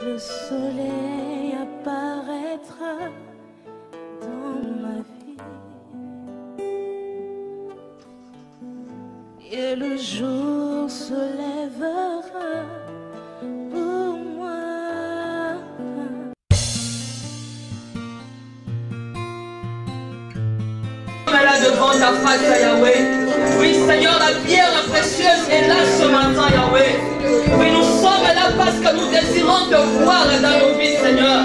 le soleil apparaîtra dans ma vie et le jour se lèvera pour moi. Là devant ta face, Yahweh. Oui, Seigneur, la pierre précieuse est là ce matin, Yahweh. Oui, nous sommes là parce que nous désirons te voir dans nos vies, Seigneur.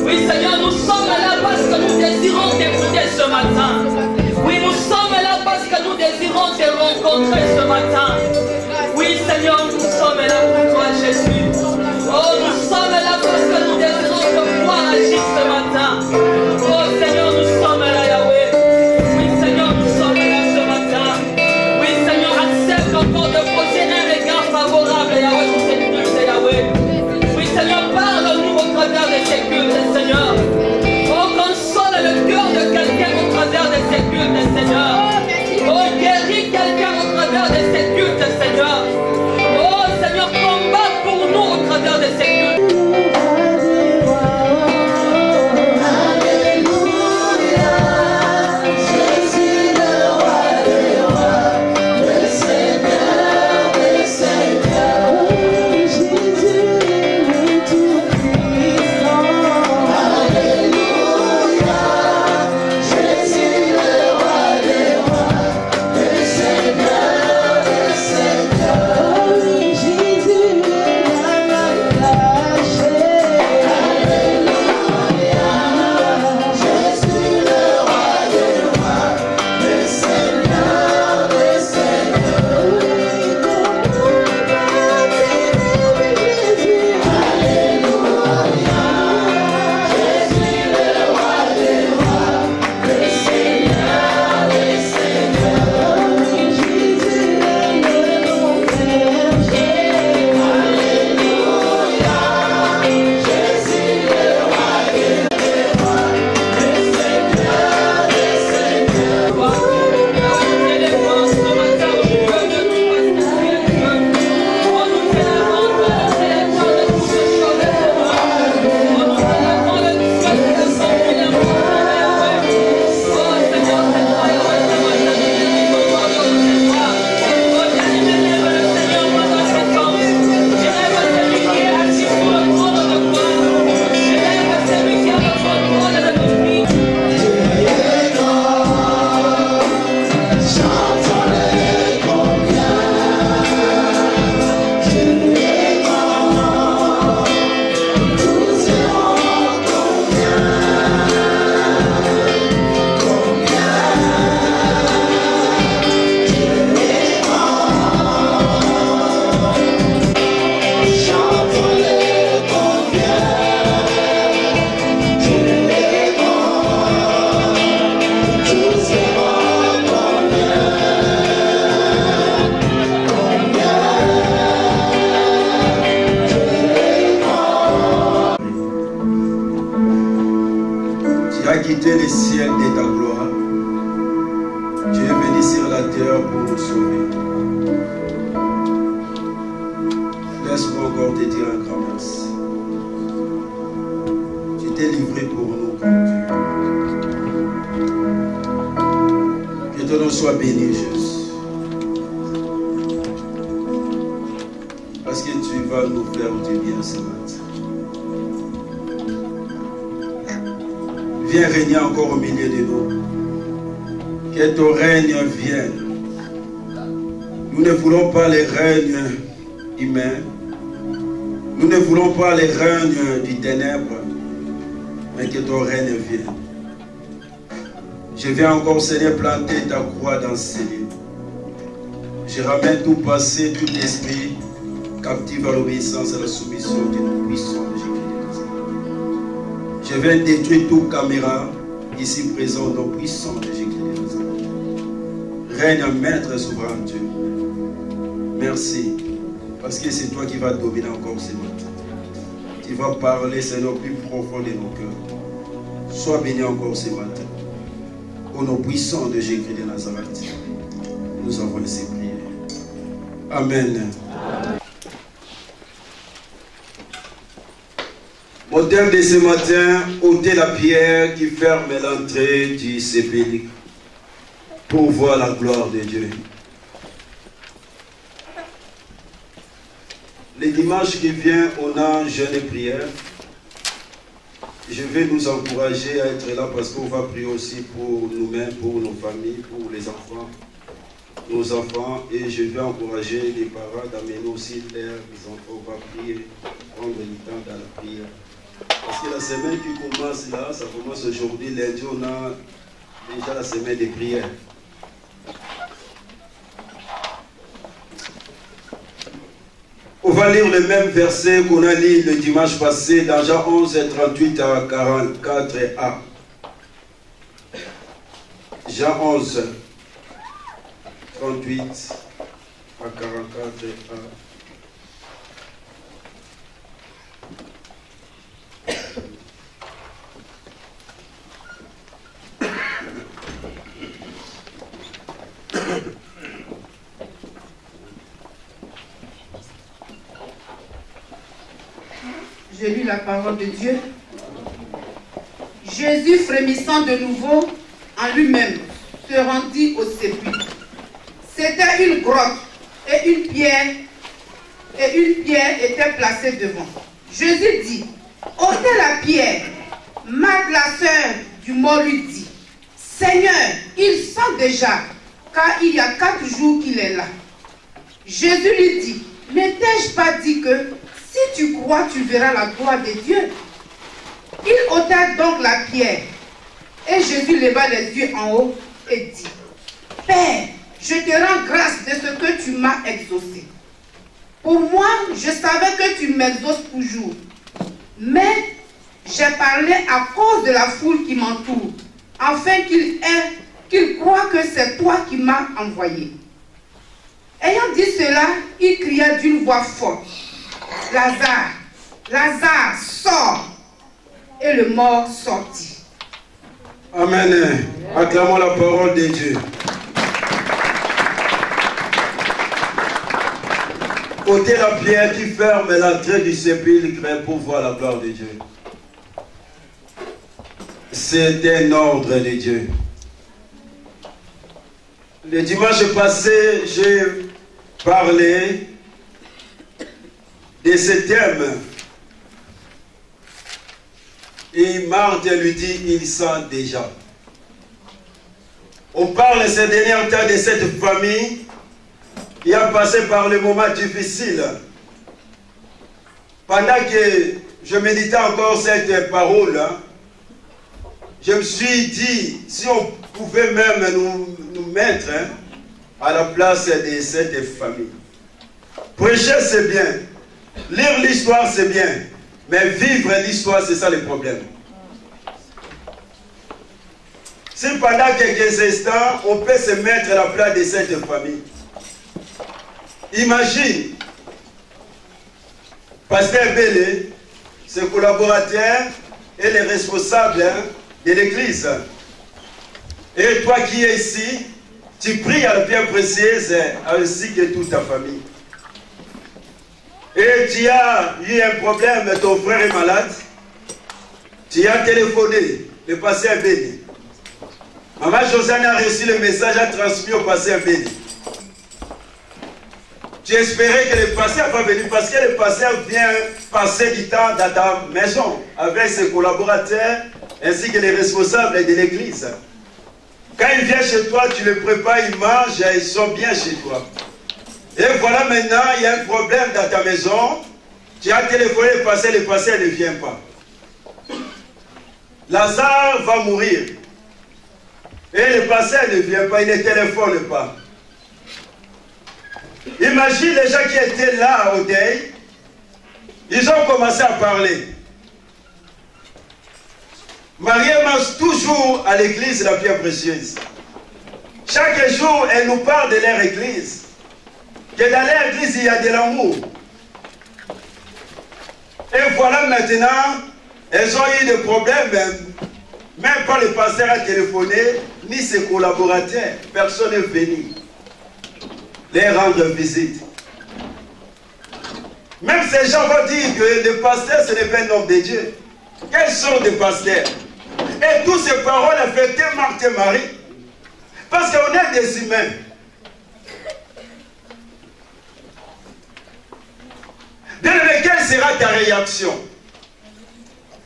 Oui, Seigneur, nous sommes là parce que nous désirons t'écouter ce matin. Oui, nous sommes là parce que nous désirons te rencontrer ce matin. Oui, Seigneur, nous sommes là pour toi, Jésus. Oh, nous sommes là parce que nous désirons te voir agir ce matin. Oh, Seigneur, nous sommes là, Yahweh. Encore de poser un regard favorable, Yahweh, sur cette culte, Yahweh. Oui, Seigneur, parle-nous au travers de ces cultes, Seigneur. Oh, console le cœur de quelqu'un au travers de ces cultes, Seigneur. Oh, guéris quelqu'un au travers de ces cultes, Seigneur. Oh, Seigneur, combat pour nous au travers de ces cultes. Les ciels de ta gloire, tu es venu sur la terre pour nous sauver. Laisse-moi encore te dire un grand merci. Tu t'es livré pour nous comme Dieu. Que ton nom soit béni, Jésus. Parce que tu vas nous faire du bien ce matin. Viens régner encore au milieu de nous. Que ton règne vienne. Nous ne voulons pas les règnes humains. Nous ne voulons pas les règnes du ténèbre. Mais que ton règne vienne. Je viens encore, Seigneur, planter ta croix dans ces lieux. Je ramène tout passé, tout esprit captif à l'obéissance et à la soumission de nos puissants. Je viens détruire toute caméra ici présent au nom puissant de Jésus. Règne maître souverain Dieu. Merci. Parce que c'est toi qui vas dominer encore ce matin. Tu vas parler, Seigneur, plus profond de nos cœurs. Sois béni encore ce matin. Au nom puissant de Jésus de Nazareth. Nous avons ainsi prié. Amen. Mon thème de ce matin, ôter la pierre qui ferme l'entrée du sépulcre pour voir la gloire de Dieu. Les dimanches qui viennent, on a un jeûne et prière. Je vais nous encourager à être là parce qu'on va prier aussi pour nous-mêmes, pour nos familles, pour les enfants, nos enfants. Et je vais encourager les parents d'amener aussi leurs enfants. On va prier, prendre du temps dans la prière. Parce que la semaine qui commence là, ça commence aujourd'hui, lundi, on a déjà la semaine des prières. On va lire le même verset qu'on a lu le dimanche passé dans Jean 11, 38 à 44a. Jean 11, 38 à 44a. J'ai lu la parole de Dieu. Jésus, frémissant de nouveau en lui-même, se rendit au sépulcre. C'était une grotte et une pierre était placée devant. Jésus dit, ôtez la pierre. Marthe, la sœur du mort, lui dit, Seigneur, il sent déjà, car il y a 4 jours qu'il est là. Jésus lui dit, ne t'ai-je pas dit que si tu crois, tu verras la gloire de Dieu? Il ôta donc la pierre. Et Jésus leva les yeux en haut et dit, Père, je te rends grâce de ce que tu m'as exaucé. Pour moi, je savais que tu m'exauces toujours. Mais j'ai parlé à cause de la foule qui m'entoure, afin qu'il croie que c'est toi qui m'as envoyé. Ayant dit cela, il cria d'une voix forte, Lazare, Lazare, sors! Et le mort sortit. Amen. Acclamons la parole de Dieu. Ôtez la pierre qui ferme l'entrée du sépulcre pour voir la gloire de Dieu. C'est un ordre de Dieu. Le dimanche passé, j'ai parlé de ce thème. Et Marthe lui dit, il sent déjà. On parle ces derniers temps de cette famille qui a passé par le moment difficile. Pendant que je méditais encore cette parole, je me suis dit, si on pouvait même nous mettre à la place de cette famille. Prêcher, c'est bien. Lire l'histoire, c'est bien. Mais vivre l'histoire, c'est ça le problème. Si pendant quelques instants, on peut se mettre à la place de cette famille. Imagine, Pasteur Bélé, ses collaborateurs et les responsables de l'église. Et toi qui es ici, tu pries à la pierre précieuse ainsi que toute ta famille. Et tu as eu un problème, ton frère est malade. Tu as téléphoné, le pasteur Béni. Maman Josiane a reçu le message, a transmis au pasteur Béni. Tu espérais que le pasteur va venir parce que le pasteur vient passer du temps dans ta maison avec ses collaborateurs ainsi que les responsables de l'église. Quand il vient chez toi, tu le prépares, il mange, ils sont bien chez toi. Et voilà maintenant, il y a un problème dans ta maison. Tu as téléphoné le pasteur ne vient pas. Lazare va mourir. Et le pasteur ne vient pas, il ne téléphone pas. Imagine les gens qui étaient là au deuil. Ils ont commencé à parler. Marie mange toujours à l'église la pierre précieuse. Chaque jour, elle nous parle de leur église. Que dans leur église, il y a de l'amour. Et voilà maintenant, elles ont eu des problèmes. Même pas le pasteur a téléphoné, ni ses collaborateurs. Personne n'est venu les rendre visite. Même ces gens vont dire que le pasteur, ce n'est pas un homme de Dieu. Quels sont des pasteurs? Et toutes ces paroles affectaient Marthe et Marie. Parce qu'on est des humains. Bien, mais quelle sera ta réaction?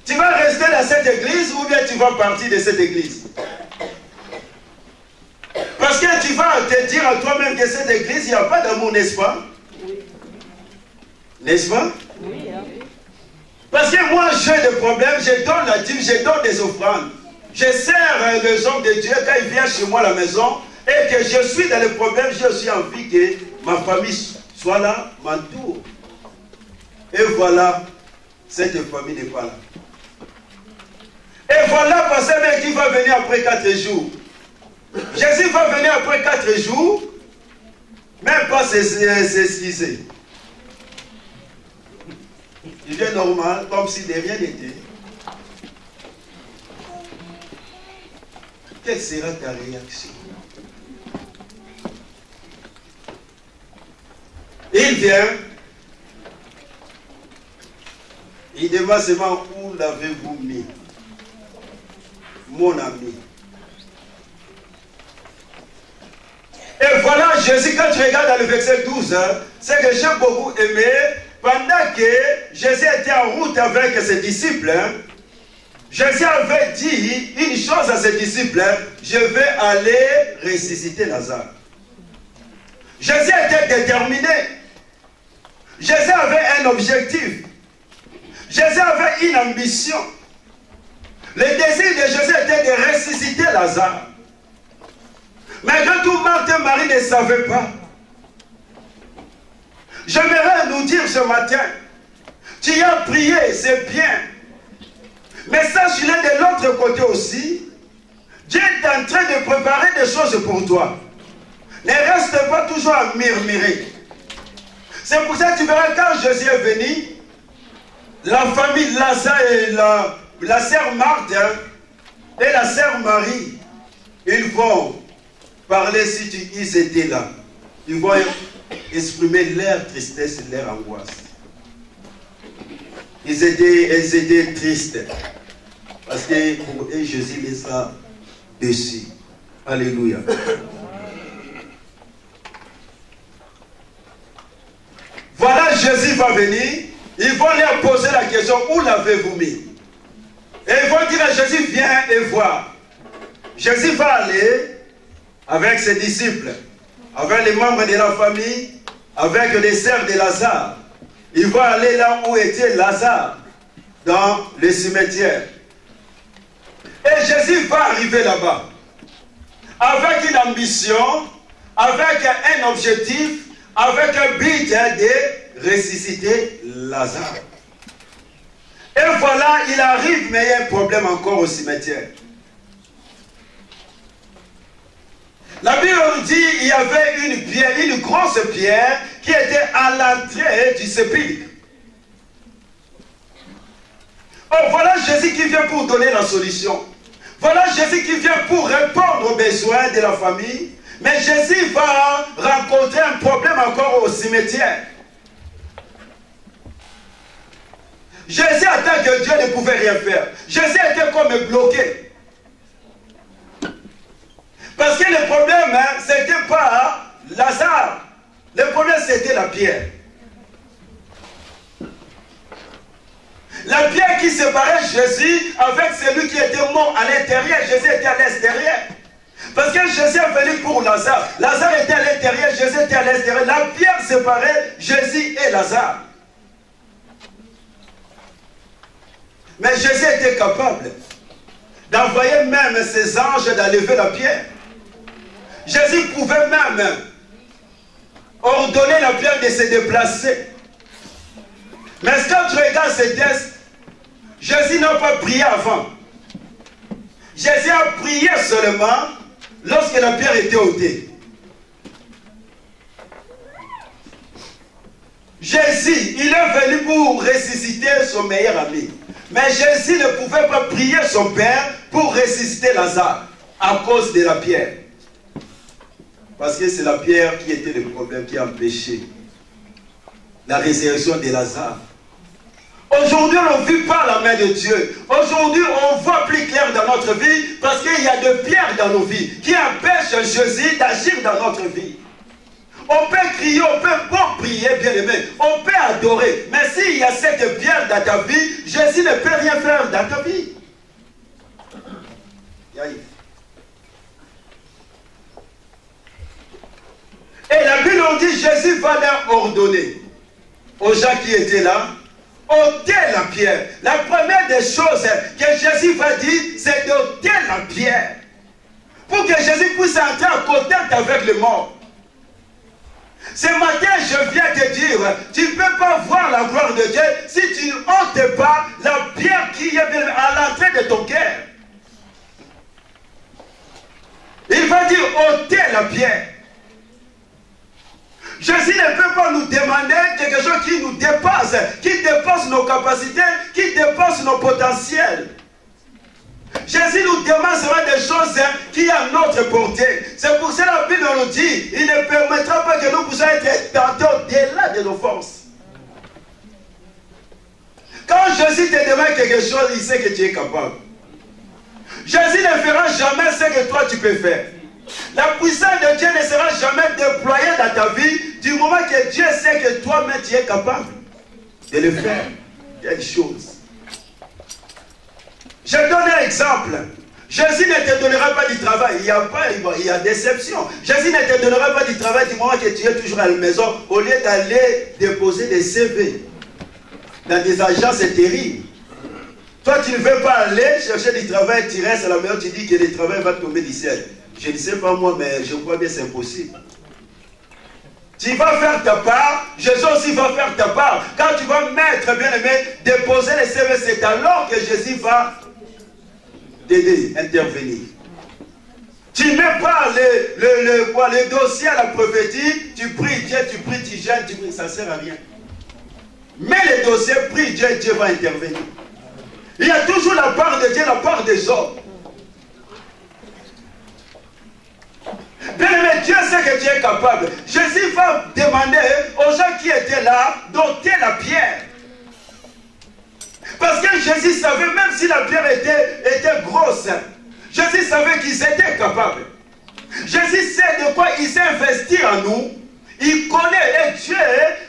Tu vas rester dans cette église ou bien tu vas partir de cette église? Parce que tu vas te dire à toi-même que cette église, il n'y a pas d'amour, n'est-ce pas? Oui. N'est-ce pas? Oui. Parce que moi, j'ai des problèmes, je donne la dîme, je donne des offrandes. Je sers les hommes de Dieu quand ils viennent chez moi à la maison et que je suis dans les problèmes, j'ai aussi envie que ma famille soit là, m'entoure. Et voilà, cette famille n'est pas là. Et voilà, pasteur qui va venir après 4 jours. Jésus va venir après 4 jours, même pas s'excuser. Il vient normal, comme si de rien n'était. Quelle sera ta réaction? Il vient, il demande seulement où l'avez-vous mis, mon ami. Et voilà, Jésus, quand tu regardes dans le verset 12, c'est que j'ai beaucoup aimé, pendant que Jésus était en route avec ses disciples, Jésus avait dit une chose à ses disciples, je vais aller ressusciter Lazare. Jésus était déterminé. Jésus avait un objectif. Jésus avait une ambition. Le désir de Jésus était de ressusciter Lazare. Mais quand tout Marthe et Marie ne savaient pas, j'aimerais nous dire ce matin, tu as prié, c'est bien. Mais sache-le de l'autre côté aussi, Dieu est en train de préparer des choses pour toi. Ne reste pas toujours à murmurer. C'est pour ça que tu verras quand Jésus est venu, la famille Lazare et la sœur Marthe et la sœur Marie, ils vont parler si ils étaient là. Ils vont exprimer leur tristesse et leur angoisse. Ils étaient tristes. Parce que pour eux, Jésus les a déçus. Alléluia. Voilà, Jésus va venir. Ils vont leur poser la question, où l'avez-vous mis? Et ils vont dire à Jésus, viens et vois. Jésus va aller avec ses disciples, avec les membres de la famille, avec les sœurs de Lazare. Il va aller là où était Lazare, dans le cimetière. Et Jésus va arriver là-bas, avec une ambition, avec un objectif, avec un but de ressusciter Lazare. Et voilà, il arrive, mais il y a un problème encore au cimetière. La Bible dit qu'il y avait une pierre, une grosse pierre qui était à l'entrée du sépulcre. Oh, voilà Jésus qui vient pour donner la solution. Voilà Jésus qui vient pour répondre aux besoins de la famille. Mais Jésus va rencontrer un problème encore au cimetière. Jésus attend que Dieu ne pouvait rien faire. Jésus était comme bloqué. Parce que le problème, ce n'était pas Lazare. Le problème, c'était la pierre. La pierre qui séparait Jésus avec celui qui était mort à l'intérieur. Jésus était à l'extérieur. Parce que Jésus est venu pour Lazare. Lazare était à l'intérieur, Jésus était à l'extérieur. La pierre séparait Jésus et Lazare. Mais Jésus était capable d'envoyer même ses anges d'enlever la pierre. Jésus pouvait même ordonner la pierre de se déplacer. Mais quand tu regardes ces textes, Jésus n'a pas prié avant. Jésus a prié seulement lorsque la pierre était ôtée. Jésus, il est venu pour ressusciter son meilleur ami. Mais Jésus ne pouvait pas prier son Père pour ressusciter Lazare à cause de la pierre. Parce que c'est la pierre qui était le problème, qui empêchait la résurrection de Lazare. Aujourd'hui, on ne vit pas la main de Dieu. Aujourd'hui, on voit plus clair dans notre vie parce qu'il y a des pierres dans nos vies qui empêchent Jésus d'agir dans notre vie. On peut crier, on peut pas prier, bien aimé. On peut adorer. Mais s'il y a cette pierre dans ta vie, Jésus ne peut rien faire dans ta vie. Et la Bible nous dit, Jésus va leur ordonner aux gens qui étaient là, ôtez la pierre. La première des choses que Jésus va dire, c'est d'ôter la pierre. Pour que Jésus puisse entrer en contact avec le mort. Ce matin, je viens te dire, tu ne peux pas voir la gloire de Dieu si tu n'ôtes pas la pierre qui est à l'entrée de ton cœur. Il va dire, ôtez la pierre. Jésus ne peut pas nous demander quelque chose qui nous dépasse, qui dépasse nos capacités, qui dépasse nos potentiels. Jésus nous demande seulement des choses qui sont à notre portée. C'est pour ça que la Bible nous dit, il ne permettra pas que nous puissions être tentés au-delà de nos forces. Quand Jésus te demande quelque chose, il sait que tu es capable. Jésus ne fera jamais ce que toi tu peux faire. La puissance de Dieu ne sera jamais déployée dans ta vie du moment que Dieu sait que toi-même tu es capable de le faire. Quelque chose. Je donne un exemple. Jésus ne te donnera pas du travail. Il y a déception. Jésus ne te donnera pas du travail du moment que tu es toujours à la maison au lieu d'aller déposer des CV dans des agences terribles. Toi, tu ne veux pas aller chercher du travail, tu restes à la maison, tu dis que le travail va tomber du ciel. Je ne sais pas moi, mais je crois bien que c'est impossible. Tu vas faire ta part, Jésus aussi va faire ta part. Quand tu vas mettre, bien aimé, déposer les CV, c'est alors que Jésus va t'aider, intervenir. Tu ne mets pas le dossier à la prophétie, tu pries Dieu, tu pries, tu jeûnes, tu pries, ça ne sert à rien. Mais le dossier, prie Dieu, Dieu va intervenir. Il y a toujours la part de Dieu, la part des hommes. Bien aimé, Dieu sait que tu es capable. Jésus va demander aux gens qui étaient là d'ôter la pierre. Parce que Jésus savait, même si la pierre était grosse, Jésus savait qu'ils étaient capables. Jésus sait de quoi il s'est investi en nous. Il connaît, et Dieu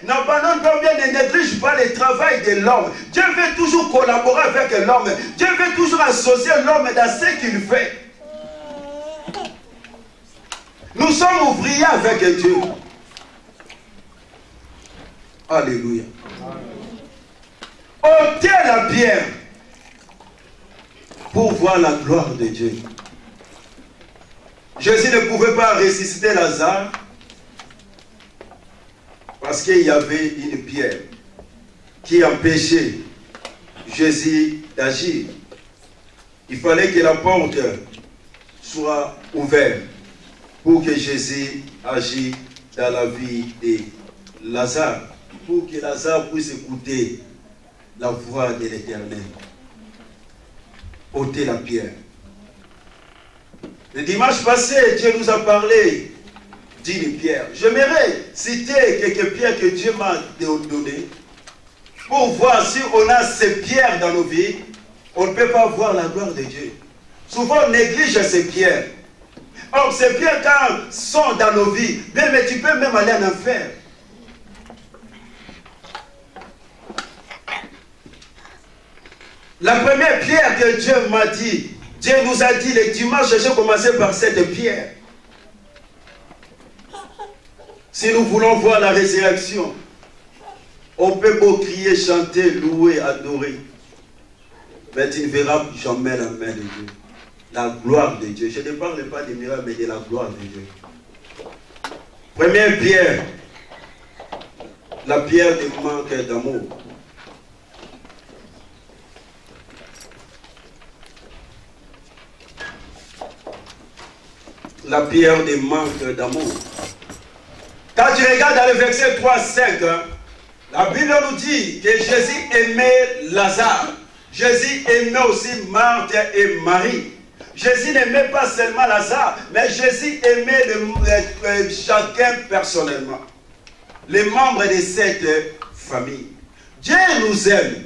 n'abandonne pas bien, ne néglige pas le travail de l'homme. Dieu veut toujours collaborer avec l'homme. Dieu veut toujours associer l'homme dans ce qu'il fait. Nous sommes ouvriers avec Dieu. Alléluia. Ôtez la pierre pour voir la gloire de Dieu. Jésus ne pouvait pas ressusciter Lazare parce qu'il y avait une pierre qui empêchait Jésus d'agir. Il fallait que la porte soit ouverte pour que Jésus agisse dans la vie de Lazare, pour que Lazare puisse écouter la voix de l'Éternel. Ôtez la pierre. Le dimanche passé, Dieu nous a parlé d'une pierre. J'aimerais citer quelques pierres que Dieu m'a données pour voir si on a ces pierres dans nos vies, on ne peut pas voir la gloire de Dieu. Souvent, on néglige ces pierres. Or, ces pierres, quand sont dans nos vies, mais tu peux même aller en enfer. La première pierre que Dieu m'a dit, Dieu nous a dit le dimanche, j'ai commencé par cette pierre. Si nous voulons voir la résurrection, on peut beau crier, chanter, louer, adorer, mais tu ne verras jamais la main de Dieu. La gloire de Dieu. Je ne parle pas des miracles, mais de la gloire de Dieu. Première pierre, la pierre du manque d'amour. La pierre du manque d'amour. Quand tu regardes dans le verset 3, 5, la Bible nous dit que Jésus aimait Lazare. Jésus aimait aussi Marthe et Marie. Jésus n'aimait pas seulement Lazare, mais Jésus aimait chacun personnellement. Les membres de cette famille. Dieu nous aime.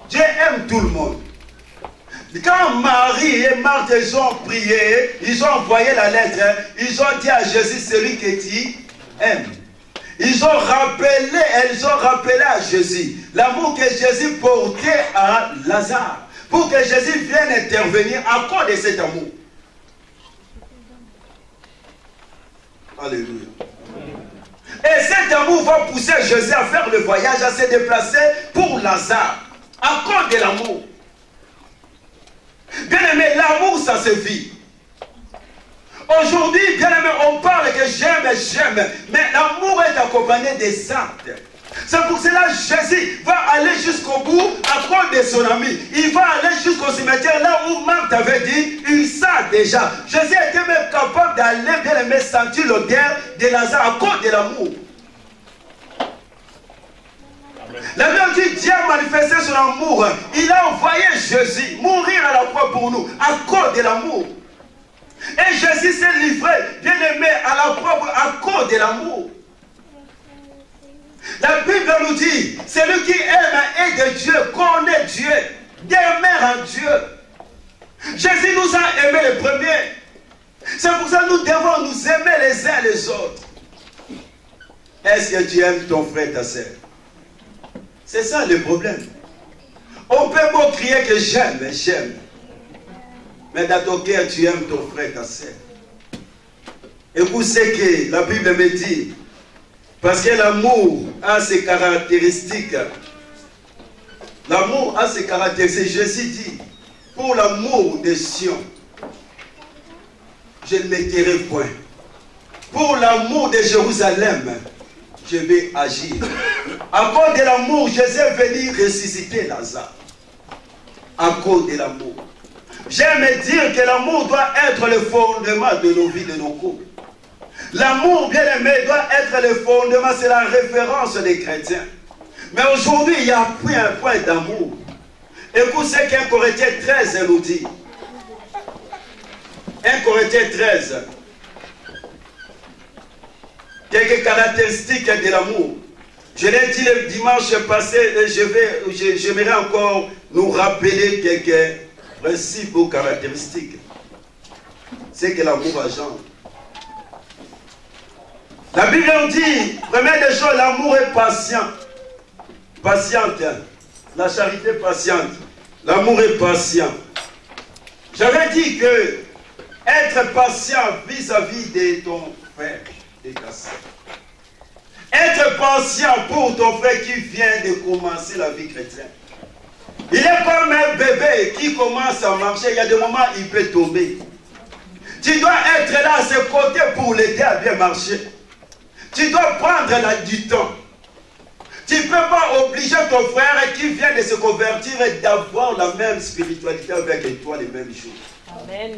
Dieu aime tout le monde. Quand Marie et Marthe ils ont prié, ils ont envoyé la lettre, ils ont dit à Jésus, celui que tu aimes. Ils ont rappelé à Jésus l'amour que Jésus portait à Lazare. Pour que Jésus vienne intervenir à cause de cet amour. Alléluia. Et cet amour va pousser Jésus à faire le voyage, à se déplacer pour Lazare. À cause de l'amour. Bien aimé, l'amour ça se vit. Aujourd'hui, bien aimé, on parle que j'aime, mais l'amour est accompagné des actes. C'est pour cela que Jésus va aller jusqu'au bout à cause de son ami. Il va aller jusqu'au cimetière là où Marthe avait dit, il sent déjà. Jésus était même capable d'aller bien aimé sentir l'odeur de Lazare à cause de l'amour. La Bible dit, Dieu a manifesté son amour. Il a envoyé Jésus mourir à la croix pour nous à cause de l'amour. Et Jésus s'est livré, bien aimé, à la croix à cause de l'amour. La Bible nous dit, celui qui aime est de Dieu, connaît Dieu, demeure en Dieu. Jésus nous a aimés les premiers. C'est pour ça que nous devons nous aimer les uns les autres. Est-ce que tu aimes ton frère, ta sœur? C'est ça le problème. On peut beau crier que j'aime. Mais dans ton cœur, tu aimes ton frère, ta sœur. Écoute ce que la Bible me dit. Parce que l'amour a ses caractéristiques. L'amour a ses caractéristiques. Jésus dit, pour l'amour de Sion, je ne me tairai point. Pour l'amour de Jérusalem, je vais agir. À cause de l'amour, Jésus est venu ressusciter Lazare. À cause de l'amour. J'aime dire que l'amour doit être le fondement de nos vies, de nos couples. L'amour, bien aimé, doit être le fondement, c'est la référence des chrétiens. Mais aujourd'hui, il y a plus un point d'amour. Écoute ce qu'un Corinthiens 13 nous dit. 1 Corinthiens 13. Quelques caractéristiques de l'amour. Je l'ai dit le dimanche passé, j'aimerais encore nous rappeler quelques principes ou caractéristiques. C'est que l'amour agent. La Bible nous dit, première des choses, l'amour est patient. Patiente. La charité patiente. L'amour est patient. J'avais dit que être patient vis-à-vis de ton frère, de ta sœur. Être patient pour ton frère qui vient de commencer la vie chrétienne. Il est comme un bébé qui commence à marcher. Il y a des moments où il peut tomber. Tu dois être là à ses côtés pour l'aider à bien marcher. Tu dois prendre du temps. Tu ne peux pas obliger ton frère qui vient de se convertir et d'avoir la même spiritualité avec toi les mêmes jours. Amen.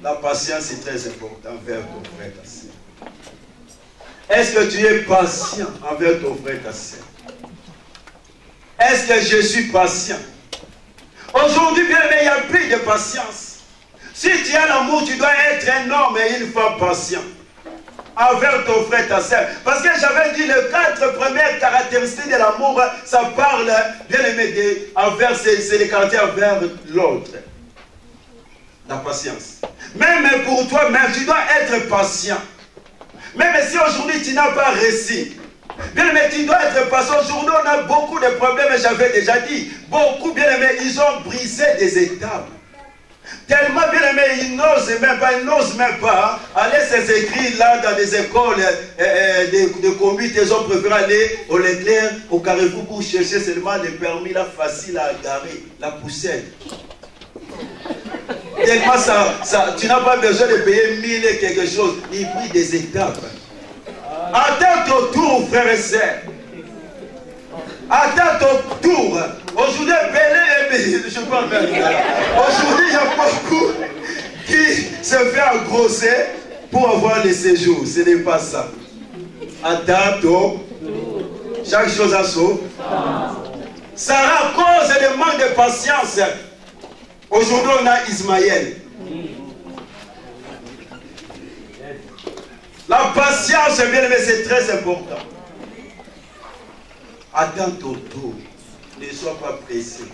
La patience est très importante envers ton frère et ta sœur. Est-ce que tu es patient envers ton frère et ta sœur? Est-ce que je suis patient? Aujourd'hui, bien aimé, il n'y a plus de patience. Si tu as l'amour, tu dois être un homme et une femme patient envers ton frère et ta sœur. Parce que j'avais dit les 4 premières caractéristiques de l'amour, ça parle, bien aimé, c'est les caractères envers l'autre. La patience. Même pour toi-même, tu dois être patient. Même si aujourd'hui tu n'as pas réussi, bien aimé, tu dois être patient. Aujourd'hui, on a beaucoup de problèmes, j'avais déjà dit. Beaucoup, bien aimé, ils ont brisé des étapes. Tellement, bien aimé, ils n'osent même pas aller s'inscrire là dans des écoles de conduite. Ils ont préféré aller au Leclerc, au Carrefour pour chercher seulement les permis là faciles à garer, la poussière. Tellement tu n'as pas besoin de payer 1000 et quelque chose. Il brille des étapes. Attends ton tour, frère et sœur. Attends ton tour. Aujourd'hui, je parle bien. Aujourd'hui, il y a beaucoup qui se fait engrosser pour avoir les séjours. Ce n'est pas ça. Attends ton tour. Chaque chose a son. Ça cause de manque de patience. Aujourd'hui, on a Ismaël. La patience, bien aimé, c'est très important. Attends ton tour. Ne sois pas pressé.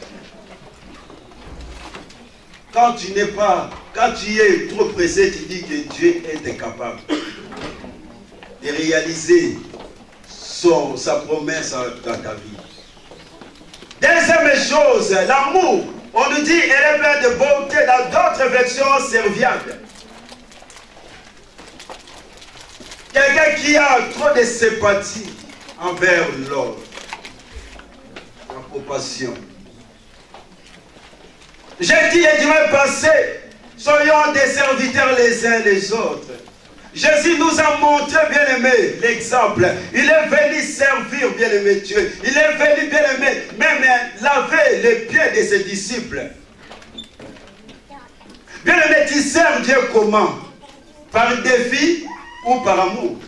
Quand tu es trop pressé, tu dis que Dieu est incapable de réaliser sa promesse dans ta vie. Deuxième chose, l'amour. On nous dit, elle est pleine de bonté, dans d'autres versions serviable. Quelqu'un qui a trop de sympathie envers l'autre. La compassion. J'ai dit les dimanches passés, soyons des serviteurs les uns les autres. Jésus nous a montré, bien aimé, l'exemple. Il est venu servir, bien aimé Dieu. Il est venu, bien aimé, même laver les pieds de ses disciples. Bien aimé, tu sers Dieu comment? Par défi ou par amour?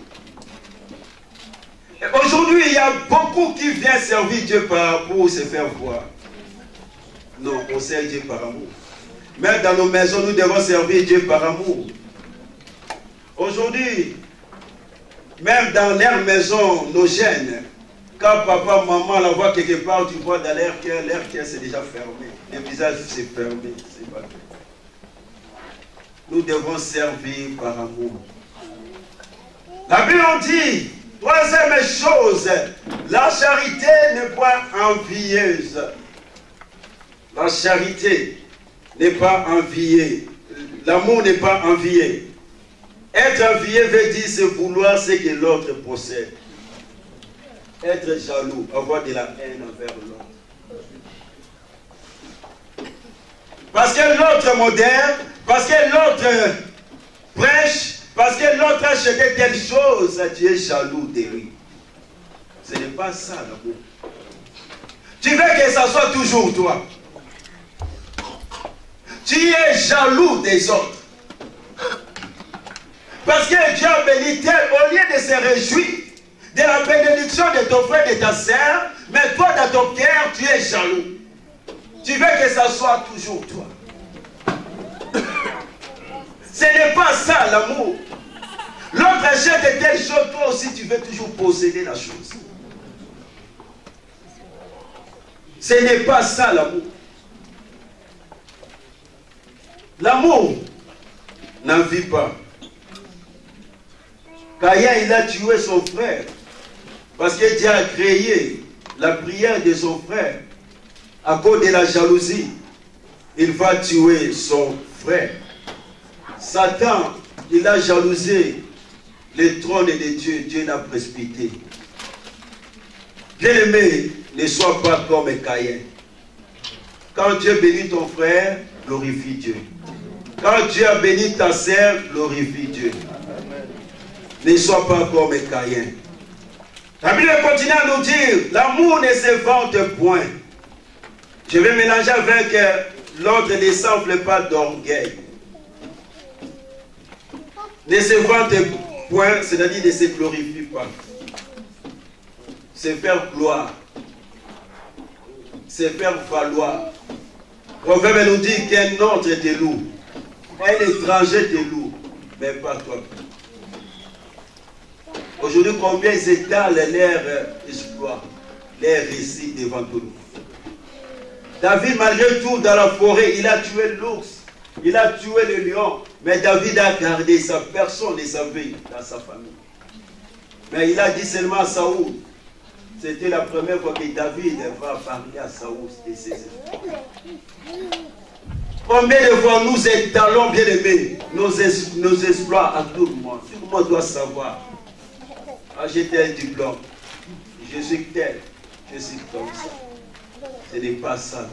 Aujourd'hui, il y a beaucoup qui viennent servir Dieu pour se faire voir. Non, on sert Dieu par amour. Même dans nos maisons, nous devons servir Dieu par amour. Aujourd'hui, même dans leur maison, nos jeunes, quand papa, maman la voit quelque part, tu vois dans leur cœur c'est déjà fermé. Le visage s'est fermé. Nous devons servir par amour. La Bible en dit, troisième chose, la charité n'est pas envieuse. La charité n'est pas enviée. L'amour n'est pas envié. Être envié veut dire se vouloir ce que l'autre possède. Être jaloux, avoir de la haine envers l'autre. Parce que l'autre moderne, parce que l'autre prêche, parce que l'autre a acheté telle chose, tu es jaloux de lui. Ce n'est pas ça l'amour. Tu veux que ça soit toujours toi. Tu es jaloux des autres. Parce que Dieu a béni tel, au lieu de se réjouir de la bénédiction de ton frère et de ta sœur, mais toi dans ton cœur, tu es jaloux. Tu veux que ça soit toujours toi. Ce n'est pas ça l'amour. L'autre achète de telle chose, toi aussi tu veux toujours posséder la chose. Ce n'est pas ça l'amour. L'amour n'en vit pas. Caïn, il a tué son frère parce que Dieu a créé la prière de son frère. À cause de la jalousie, il va tuer son frère. Satan, il a jalousé le trône de Dieu. Dieu n'a précipité. Bien-aimé, ne sois pas comme Caïn. Quand Dieu bénit ton frère, glorifie Dieu. Quand Dieu a béni ta sœur, glorifie Dieu. Ne sois pas comme Caïn. La Bible continue à nous dire, l'amour ne se vante point. Je vais mélanger avec l'autre, ne s'enfle pas d'orgueil. Ne se vante point, c'est-à-dire ne se glorifie pas. Se faire gloire. Se faire valoir. Proverbe nous dit qu'un autre te loue. Un étranger te loue, mais pas toi. Aujourd'hui, combien ils étalent leur exploit, leur récit devant tout. David, malgré tout, dans la forêt, il a tué l'ours, il a tué le lion, mais David a gardé sa personne et sa vie dans sa famille. Mais il a dit seulement à Saoul, c'était la première fois que David va parler à Saoul de ses exploits. Combien de fois nous étalons, bien aimés, nos exploits à tout le monde. Tout le monde doit savoir. Ah, j'ai tel diplôme, je suis tel, je suis comme ça. Ce n'est pas ça.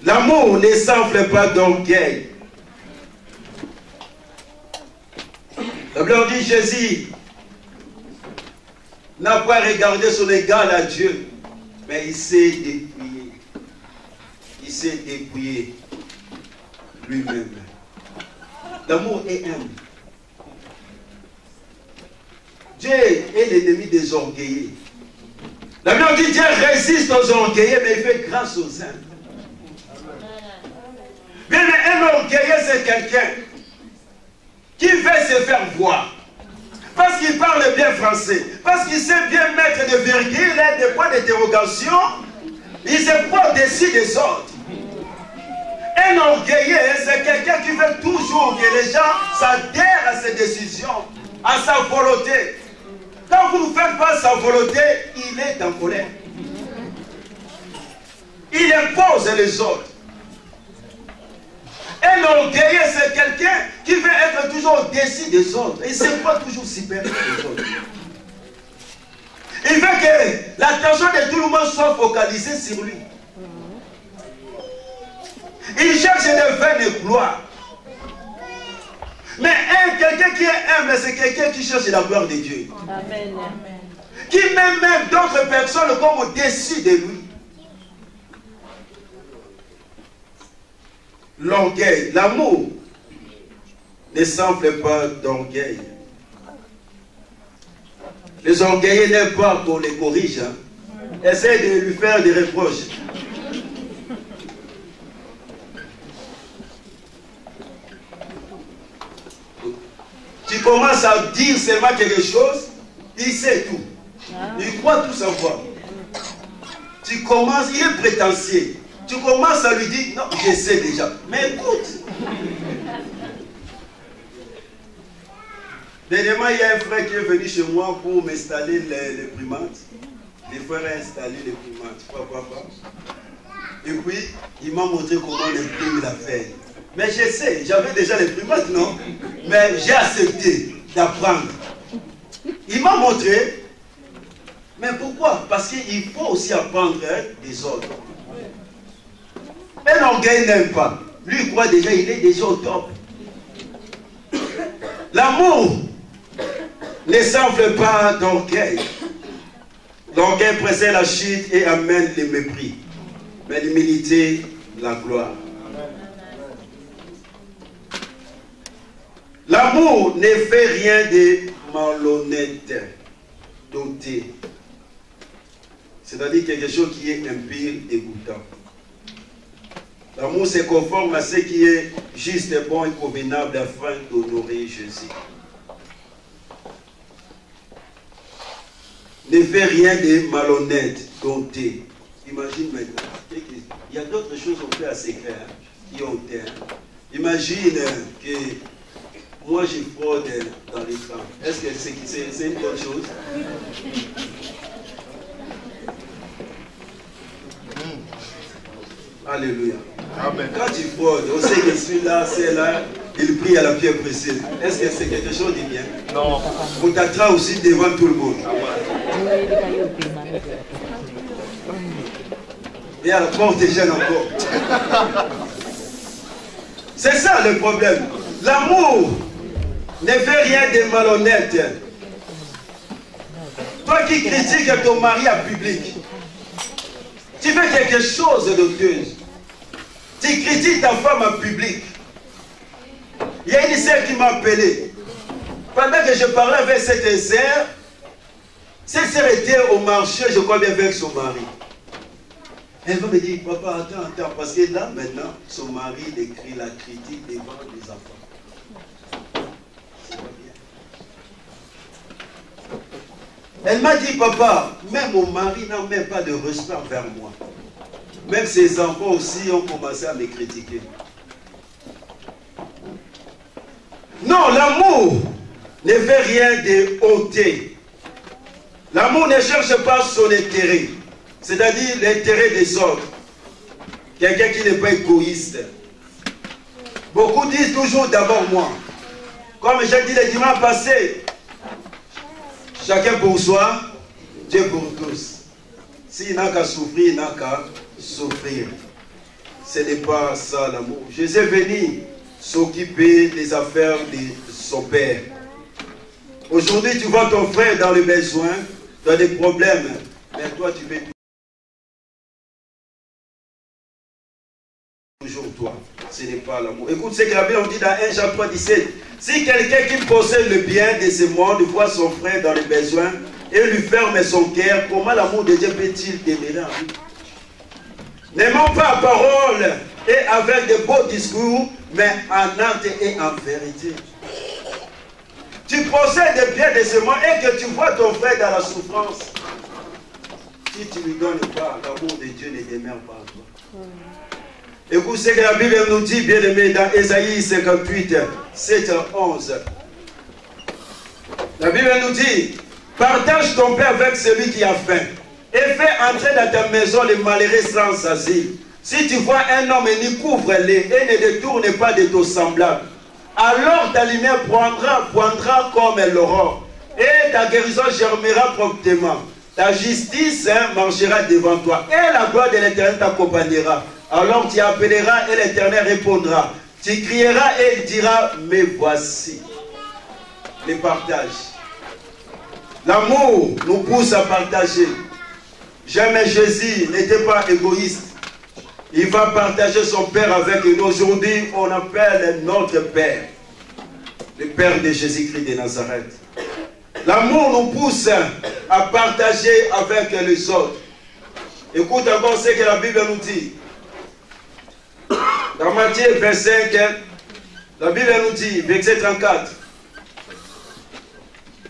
L'amour ne s'enfle pas d'orgueil. La Bible dit Jésus n'a pas regardé son égal à Dieu, mais il s'est dépouillé. Il s'est dépouillé lui-même. L'amour est humble. Dieu est l'ennemi des orgueilleux. La Bible dit Dieu résiste aux orgueilleux, mais il fait grâce aux humbles. Bien, mais un orgueilleux, c'est quelqu'un qui veut se faire voir. parce qu'il parle bien français, parce qu'il sait bien mettre des virgules et des points d'interrogation, il se prend au-dessus des autres. Un orgueilleux, c'est quelqu'un qui veut toujours que les gens s'adhèrent à ses décisions, à sa volonté. Quand vous ne faites pas sa volonté, il est en colère. Il impose les autres. Un orgueilleux, c'est quelqu'un qui veut être toujours au-dessus des autres. Il ne se croit toujours supérieur des autres. Il veut que l'attention de tout le monde soit focalisée sur lui. Il cherche de vaines gloires. Mais quelqu'un qui est humble, c'est quelqu'un qui cherche la gloire de Dieu. Amen. Qui met même d'autres personnes comme au-dessus de lui. L'orgueil, l'amour ne s'enfle pas d'orgueil. Les orgueilleux n'aiment pas qu'on les corrige. Essaye de lui faire des reproches. Tu commences à dire seulement quelque chose, il sait tout. Il croit tout savoir. Tu commences, il est prétentieux. Tu commences à lui dire, non, je sais déjà. Mais écoute. Dernièrement, il y a un frère qui est venu chez moi pour m'installer les primantes. Les frères ont installé les primantes. Pourquoi pas? Et puis, il m'a montré comment on imprime la feuille. Mais je sais, j'avais déjà les primantes, non? Mais j'ai accepté d'apprendre. Il m'a montré. Mais pourquoi? Parce qu'il faut aussi apprendre des autres. Un orgueil n'aime pas. Lui, il croit déjà, il est déjà au top. L'amour ne s'enfle pas d'orgueil. L'orgueil précède la chute et amène le mépris. Mais l'humilité, la gloire. L'amour ne fait rien de malhonnête, doté. C'est-à-dire quelque chose qui est impur, dégoûtant. L'amour se conforme à ce qui est juste, bon et convenable afin d'honorer Jésus. Ne fait rien de malhonnête, dompté. Imagine maintenant, il y a d'autres choses qu'on fait à secret, qui ont été. Imagine que moi je fraude dans les femmes. Est-ce que c'est une bonne chose? Alléluia. Amen. Quand tu fraudes, on sait que celui-là, c'est là, il prie à la pierre précieuse. Est-ce que c'est quelque chose de bien? Non. On t'attrape aussi devant tout le monde. Et à la porte des jeunes encore. C'est ça le problème. L'amour ne fait rien de malhonnête. Toi qui critiques ton mari en public, tu fais quelque chose d'odieux. Tu critiques ta femme en public. Il y a une sœur qui m'a appelé. Pendant que je parlais avec cette sœur sœur était au marché, je crois bien, avec son mari. Elle va me dire, papa, attends, parce que là, maintenant, son mari écrit la critique devant les enfants. C'est pas bien. Elle m'a dit, papa, même mon mari n'a même pas de respect envers moi. Même ses enfants aussi ont commencé à me critiquer. Non, l'amour ne fait rien de ôter. L'amour ne cherche pas son intérêt, c'est-à-dire l'intérêt des autres. Quelqu'un qui n'est pas égoïste. Beaucoup disent toujours d'abord moi. Comme j'ai dit le dimanche passé, chacun pour soi, Dieu pour tous. S'il n'a qu'à souffrir, il n'a qu'à souffrir. Ce n'est pas ça l'amour. Jésus est venu s'occuper des affaires de son Père. Aujourd'hui, tu vois ton frère dans le besoin, dans des problèmes, mais toi, tu veux toujours toi. Ce n'est pas l'amour. Écoute ce que la Bible dit dans 1 Jean 3, 17. Si quelqu'un qui possède le bien de ce monde voit son frère dans le besoin et lui ferme son cœur, comment l'amour de Dieu peut-il demeurer en lui? N'aimons pas à parole et avec de beaux discours, mais en acte et en vérité. Tu possèdes des biens de semence et que tu vois ton frère dans la souffrance. Si tu ne lui donnes pas, l'amour de Dieu ne demeure pas en toi. Écoute ce que la Bible nous dit, bien aimé, dans Ésaïe 58, 7 à 11. La Bible nous dit, partage ton pain avec celui qui a faim et fais entrer dans ta maison les malheureux sans asile. Si tu vois un homme, n'y couvre-les et ne détourne pas de ton semblable. Alors ta lumière poindra comme l'aurore et ta guérison germera promptement. Ta justice marchera devant toi et la gloire de l'Éternel t'accompagnera. Alors tu appelleras et l'Éternel répondra. Tu crieras et il dira, me voici. Le partage. L'amour nous pousse à partager. Jamais Jésus n'était pas égoïste. Il va partager son Père avec nous. Aujourd'hui, on appelle notre Père, le Père de Jésus-Christ de Nazareth. L'amour nous pousse à partager avec les autres. Écoute encore ce que la Bible nous dit. Dans Matthieu 25, la Bible nous dit, verset 34.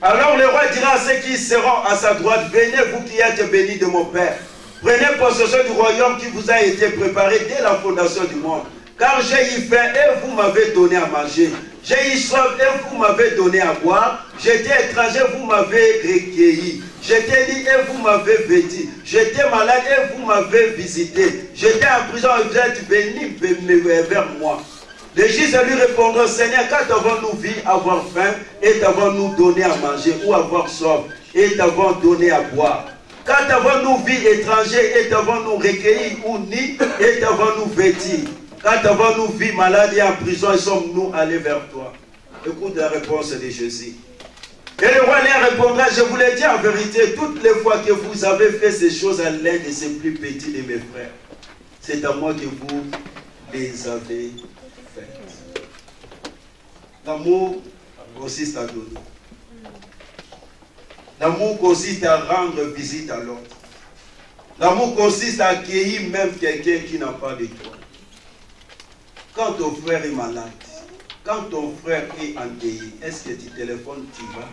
Alors le roi dira à ceux qui seront à sa droite, venez vous qui êtes bénis de mon Père. Prenez possession du royaume qui vous a été préparé dès la fondation du monde. Car j'ai eu faim et vous m'avez donné à manger. J'ai eu soif et vous m'avez donné à boire. J'étais étranger, vous m'avez recueilli. J'étais nu et vous m'avez vêtu. J'étais malade et vous m'avez visité. J'étais en prison et vous êtes venus vers moi. Les juges lui répondront, Seigneur, quand avons-nous vu avoir faim et t'avons-nous donné à manger, ou avoir soif et t'avons donné à boire? Quand avons-nous vu étranger et t'avons-nous recueilli, ou ni et t'avons-nous vêtu? Quand avons-nous vu malade et en prison et sommes-nous allés vers toi? Écoute la réponse de Jésus. Et le roi leur répondra, je vous l'ai dit en vérité, toutes les fois que vous avez fait ces choses à l'un de ces plus petits de mes frères, c'est à moi que vous les avez faites. L'amour consiste à donner. L'amour consiste à rendre visite à l'autre. L'amour consiste à accueillir même quelqu'un qui n'a pas de toi. Quand ton frère est malade, quand ton frère est endeuillé, est-ce que tu téléphones, tu vas?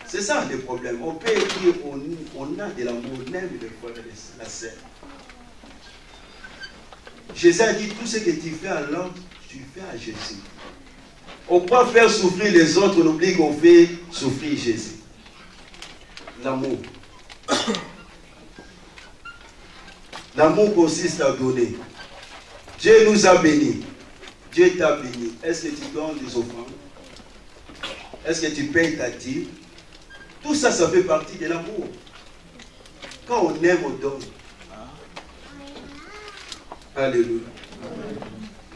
C'est ça le problème. On peut dire on a de l'amour, même le frère et la sœur. Jésus a dit, tout ce que tu fais à l'autre, tu fais à Jésus. On peut faire souffrir les autres, on oublie qu'on fait souffrir Jésus. L'amour. L'amour consiste à donner. Dieu nous a bénis. Dieu t'a béni. Est-ce que tu donnes des offrandes? Est-ce que tu payes ta dîme? Tout ça, ça fait partie de l'amour. Quand on aime, on donne. Alléluia.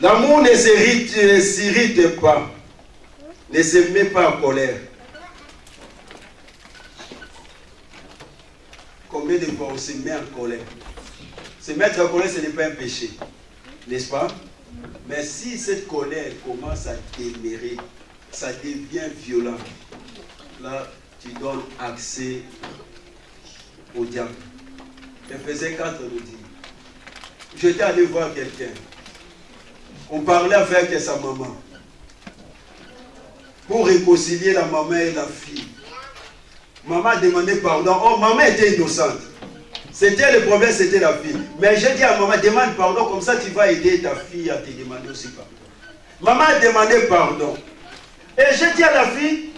L'amour ne s'irrite pas. Ne se met pas en colère. Combien de fois on se met en colère? Se mettre en colère, ce n'est pas un péché. N'est-ce pas? Mais si cette colère commence à démérer, ça devient violent. Là, tu donnes accès au diable. Éphésiens 4 nous dit. J'étais allé voir quelqu'un. On parlait avec sa maman. Pour réconcilier la maman et la fille. Maman a demandé pardon. Oh, maman était innocente. C'était le problème, c'était la fille. Mais j'ai dit à maman, demande pardon, comme ça tu vas aider ta fille à te demander aussi pardon. Maman a demandé pardon. Et j'ai dit à la fille,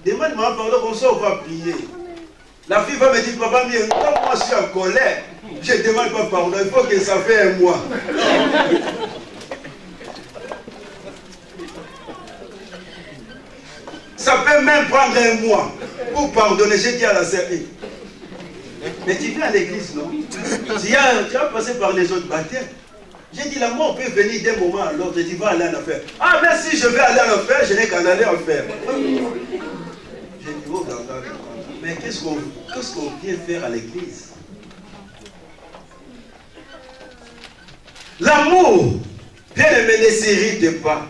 demande maman pardon, comme ça on va prier. La fille va me dire, papa, mais quand moi je suis en colère, je ne demande pas pardon, il faut que ça fait un mois. Ça peut même prendre un mois pour pardonner. J'ai dit à la sœur, mais tu viens à l'église, non? Tu as passé par les autres baptêmes. J'ai dit, la mort peut venir d'un moment à l'autre et tu vas aller en enfer. Ah, mais si je vais aller en enfer, je n'ai qu'à aller en enfer. J'ai dit, oh, mais qu'est-ce qu'on vient faire à l'église? L'amour, bien aimé, ne s'irrite pas.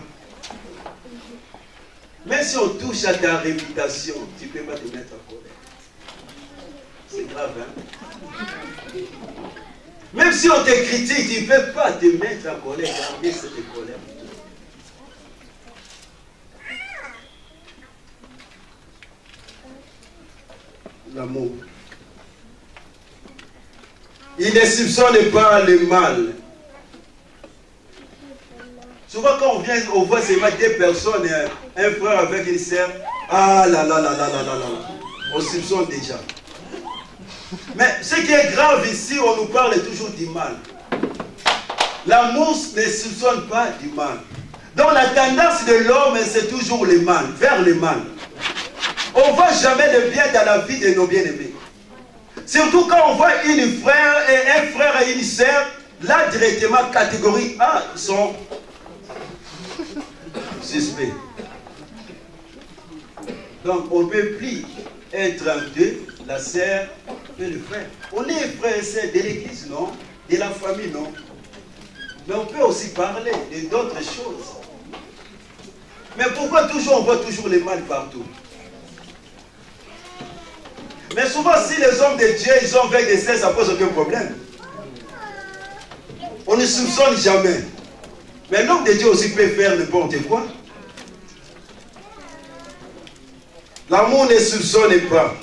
Même si on touche à ta réputation, tu ne peux pas te mettre en colère. C'est grave, hein? Même si on te critique, tu ne peux pas te mettre en colère, garder cette colère. l'amour. Il ne soupçonne pas le mal. Souvent quand on voit seulement deux personnes, un frère avec une sœur, ah là là là là là là là, on soupçonne déjà. Mais ce qui est grave ici, on nous parle toujours du mal. L'amour ne soupçonne pas du mal. Donc la tendance de l'homme, c'est toujours le mal, vers le mal. On ne voit jamais le bien dans la vie de nos bien-aimés. Surtout quand on voit un frère et une sœur, là directement catégorie A, ils sont suspects. Donc on ne peut plus être en deux, la sœur et le frère. On est frères et sœurs de l'église, non? De la famille, non? Mais on peut aussi parler d'autres choses. Mais pourquoi toujours on voit toujours le mal partout? Mais souvent, si les hommes de Dieu, ils ont avec des sœurs, ça pose aucun problème. On ne soupçonne jamais. Mais l'homme de Dieu aussi peut faire n'importe quoi. L'amour ne soupçonne pas.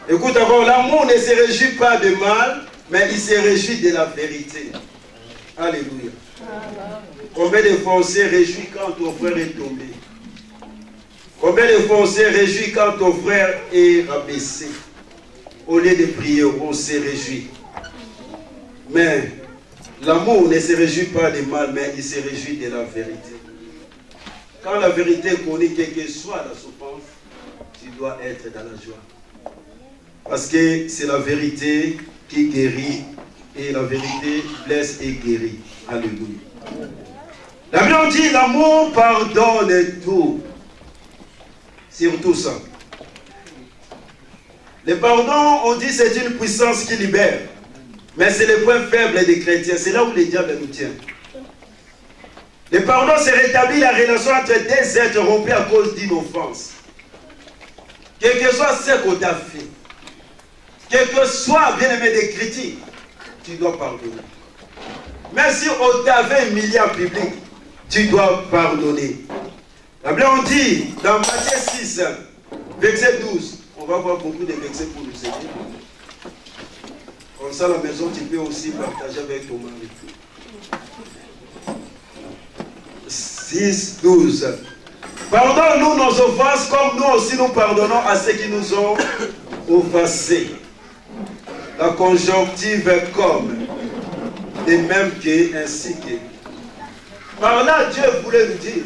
Écoute d'abord, l'amour ne se réjouit pas de mal, mais il se réjouit de la vérité. Alléluia. Combien de fois on s'est réjoui quand ton frère est tombé? Combien de fois on s'est réjoui quand ton frère est rabaissé? Au lieu de prier, on s'est réjoui. Mais l'amour ne se réjouit pas de mal, mais il se réjouit de la vérité. Quand la vérité est connue, quelle que soit la souffrance, tu dois être dans la joie. Parce que c'est la vérité qui guérit. Et la vérité blesse et guérit. Alléluia. La Bible dit l'amour pardonne tout. Surtout ça. Le pardon, on dit c'est une puissance qui libère. Mais c'est le point faible des chrétiens. C'est là où le diable nous tient. Le pardon, c'est rétablir la relation entre deux êtres rompus à cause d'une offense. Quel que soit ce qu'on t'a fait, quel que soit, bien aimé, des critiques, tu dois pardonner. Même si on t'avait humilié en public, tu dois pardonner. La Bible on dit dans Matthieu 6, verset 12, on va voir beaucoup de versets pour nous aider. Comme ça, à la maison, tu peux aussi partager avec ton mari. 6, 12. Pardonne-nous nos offenses comme nous aussi nous pardonnons à ceux qui nous ont offensés. La conjonctive est comme, de même que, ainsi que. Par là, Dieu voulait nous dire,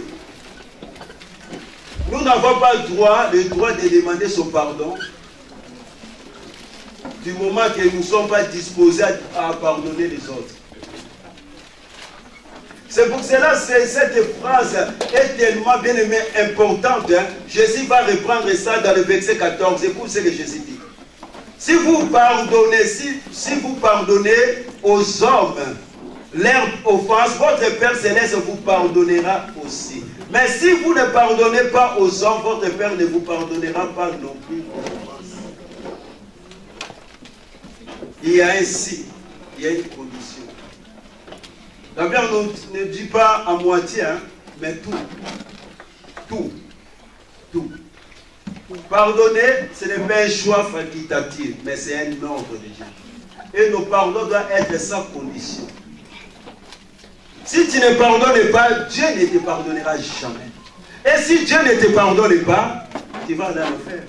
nous n'avons pas le droit de demander son pardon du moment que nous ne sommes pas disposés à pardonner les autres. C'est pour cela que cette phrase est tellement bien aimée, importante. Hein? Jésus va reprendre ça dans le verset 14. Écoute ce que Jésus dit. Si vous pardonnez, si vous pardonnez aux hommes leur offense, votre Père Céleste vous pardonnera aussi. Mais si vous ne pardonnez pas aux hommes, votre Père ne vous pardonnera pas non plus vos offenses. Il y a ainsi, il y a une condition. La Bible ne dit pas à moitié, hein, mais tout. Tout. Tout. Pardonner, ce n'est pas un choix facultatif, mais c'est un ordre de Dieu. Et nos pardons doivent être sans condition. Si tu ne pardonnes pas, Dieu ne te pardonnera jamais. Et si Dieu ne te pardonne pas, tu vas dans l'enfer.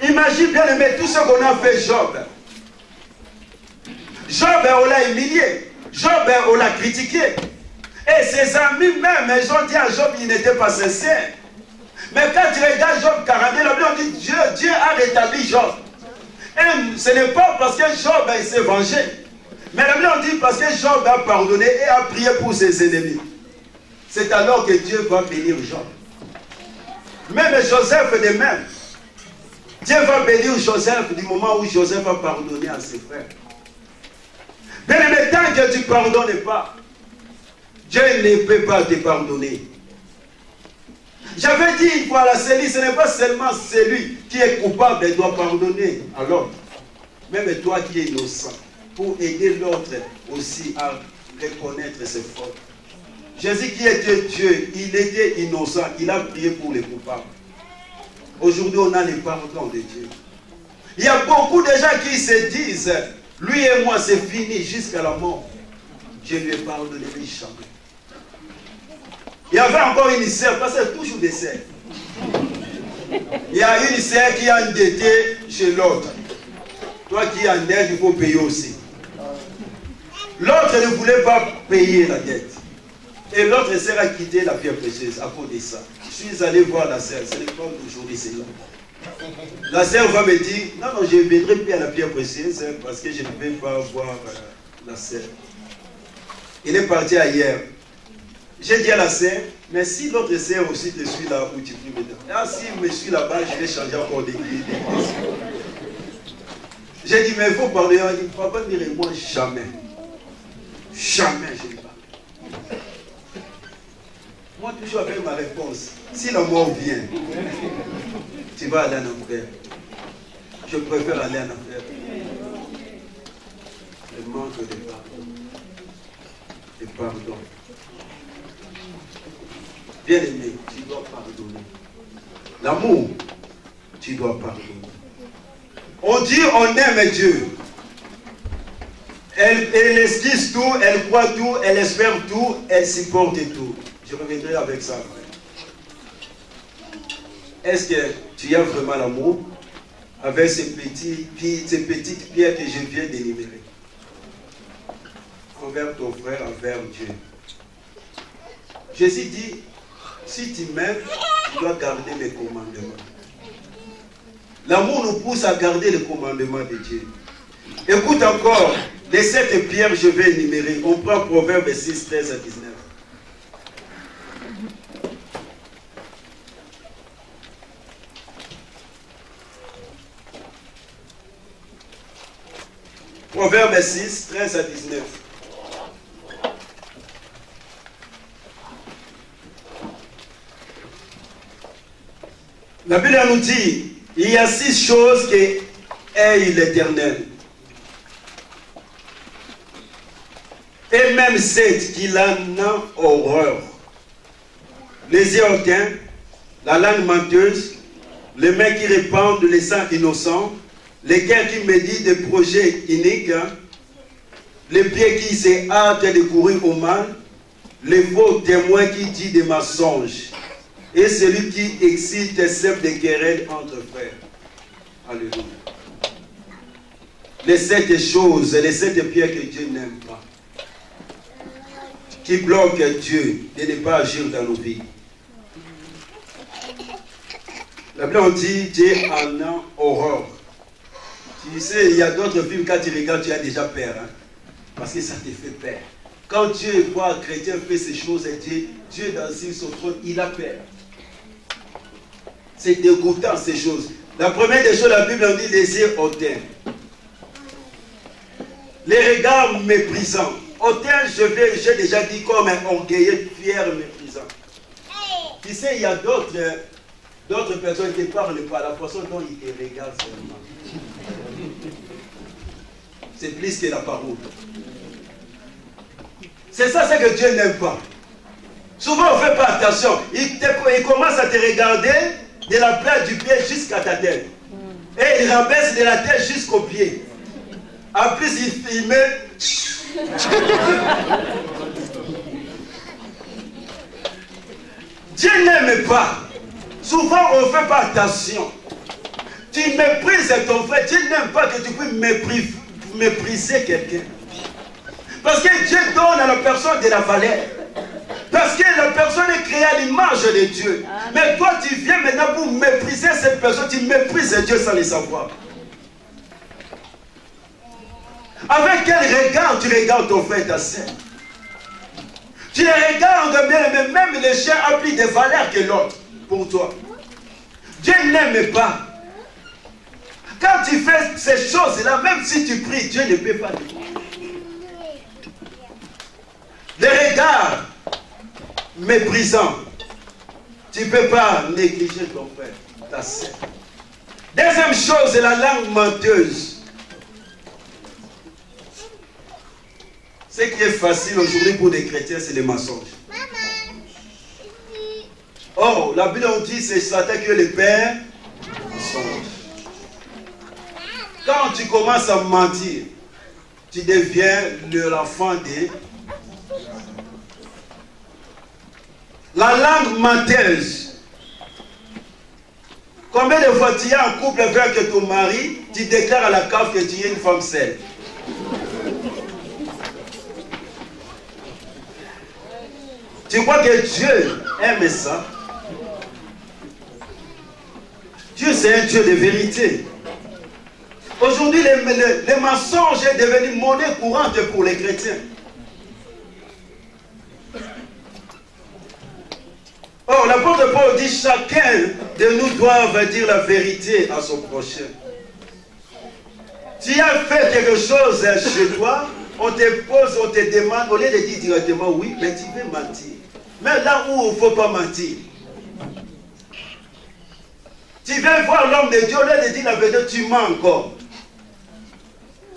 Imagine bien aimé tout ce qu'on a fait Job. Job, on l'a humilié. Job, on l'a critiqué. Et ses amis même, ils ont dit à Job, il n'était pas sincère. Mais quand tu regardes Job 42, la Bible dit Dieu a rétabli Job. Et ce n'est pas parce que Job s'est vengé. Mais la Bible dit parce que Job a pardonné et a prié pour ses ennemis. C'est alors que Dieu va bénir Job. Même Joseph de même. Dieu va bénir Joseph du moment où Joseph a pardonné à ses frères. Mais le temps que tu ne pardonnes pas, Dieu ne peut pas te pardonner. J'avais dit, voilà, ce n'est pas seulement celui qui est coupable et doit pardonner à l'autre. Même toi qui es innocent, pour aider l'autre aussi à reconnaître ses fautes. Jésus qui était Dieu, il était innocent, il a prié pour les coupables. Aujourd'hui, on a le pardon de Dieu. Il y a beaucoup de gens qui se disent, lui et moi, c'est fini jusqu'à la mort. Dieu lui pardonnerait jamais. Il y avait encore une sœur, parce que c'est toujours des sœurs. Il y a une sœur qui a endetté chez l'autre. Toi qui endettes, il faut payer aussi. L'autre ne voulait pas payer la dette. Et l'autre sœur a quitté la pierre précieuse à cause de ça. Je suis allé voir la sœur, c'est l'école d'aujourd'hui, c'est là. La sœur va me dire, non, je ne viendrai plus à la pierre précieuse parce que je ne vais pas voir la sœur. Il est parti ailleurs. J'ai dit à la sœur, mais si l'autre sœur aussi te suit là où tu pries maintenant. Ah, si il me suit là-bas, je vais changer encore d'église. J'ai dit, mais il faut parler. Il dit, papa, ne moi jamais. Jamais je ne parle. Moi, toujours avec ma réponse. Si la mort vient, tu vas aller en enfer. Je préfère aller en enfer. Le manque de pardon. De pardon. Bien aimé, tu dois pardonner. L'amour, tu dois pardonner. On dit on aime Dieu. Elle esquisse tout, elle croit tout, elle espère tout, elle supporte tout. Je reviendrai avec ça après. Est-ce que tu as vraiment l'amour avec ces petites pierres que je viens d'énumérer? Envers ton frère, envers Dieu. Jésus dit, si tu m'aimes, tu dois garder mes commandements. L'amour nous pousse à garder les commandements de Dieu. Écoute encore, les 7 pierres, je vais énumérer. On prend Proverbe 6, 13 à 19. Proverbe 6, 13 à 19. La Bible nous dit, il y a 6 choses qui aiment l'Éternel. Et même 7 qui en ont horreur. Les yeux hautains, la langue menteuse, les mains qui répandent le sang innocent, les cœurs qui méditent des projets iniques, les pieds qui se hâtent de courir au mal, les faux témoins qui disent des mensonges, et celui qui excite et sème des querelles entre frères. Alléluia. Les 7 choses, les 7 pierres que Dieu n'aime pas, qui bloquent Dieu de ne pas agir dans nos vies. La Bible dit, Dieu en a horreur. Tu sais, il y a d'autres films, quand tu regardes, tu as déjà peur. Hein? Parce que ça te fait peur. Quand Dieu voit un chrétien faire ces choses, Dieu dans son trône, il a peur. C'est dégoûtant ces choses. La première des choses, la Bible dit les yeux hautains. Les regards méprisants. Hautain, j'ai déjà dit comme un orgueilleux, fier, méprisant. Tu sais, il y a d'autres personnes qui ne parlent pas, la façon dont ils te regardent seulement. C'est plus que la parole. C'est ça ce que Dieu n'aime pas. Souvent on ne fait pas attention. Il commence à te regarder de la plate du pied jusqu'à ta tête. Et il rabaisse de la tête jusqu'au pied. En plus il met... Dieu n'aime pas. Souvent on ne fait pas attention. Tu méprises ton frère. Dieu n'aime pas que tu puisses mépriser quelqu'un. Parce que Dieu donne à la personne de la valeur. Parce que la personne est créée à l'image de Dieu. Mais toi tu viens maintenant pour mépriser cette personne. Tu méprises Dieu sans le savoir. Avec quel regard tu regardes ton frère, ta sœur? Tu les regardes bien, mais même les chiens ont plus de valeur que l'autre pour toi. Dieu n'aime pas. Quand tu fais ces choses-là, même si tu pries, Dieu ne peut pas te voir. Les regards méprisants, tu ne peux pas négliger ton frère, ta sœur. Deuxième chose, c'est la langue menteuse. Ce qui est facile aujourd'hui pour des chrétiens, c'est les mensonges. Or, la Bible dit c'est Satan qui est le père Quand tu commences à mentir, tu deviens l'enfant de... La langue menteuse. Combien de fois tu es en couple avec ton mari, tu déclares à la cave que tu es une femme seule? Tu crois que Dieu aime ça? Dieu, c'est un Dieu de vérité. Aujourd'hui, les mensonges est devenu monnaie courante pour les chrétiens. Or, l'apôtre Paul dit chacun de nous doit dire la vérité à son prochain. Tu as fait quelque chose chez toi, on te pose, on te demande, au lieu de dire directement oui, mais tu veux mentir. Mais là où il ne faut pas mentir. Tu viens voir l'homme de Dieu, au lieu de dire la vérité, tu mens encore.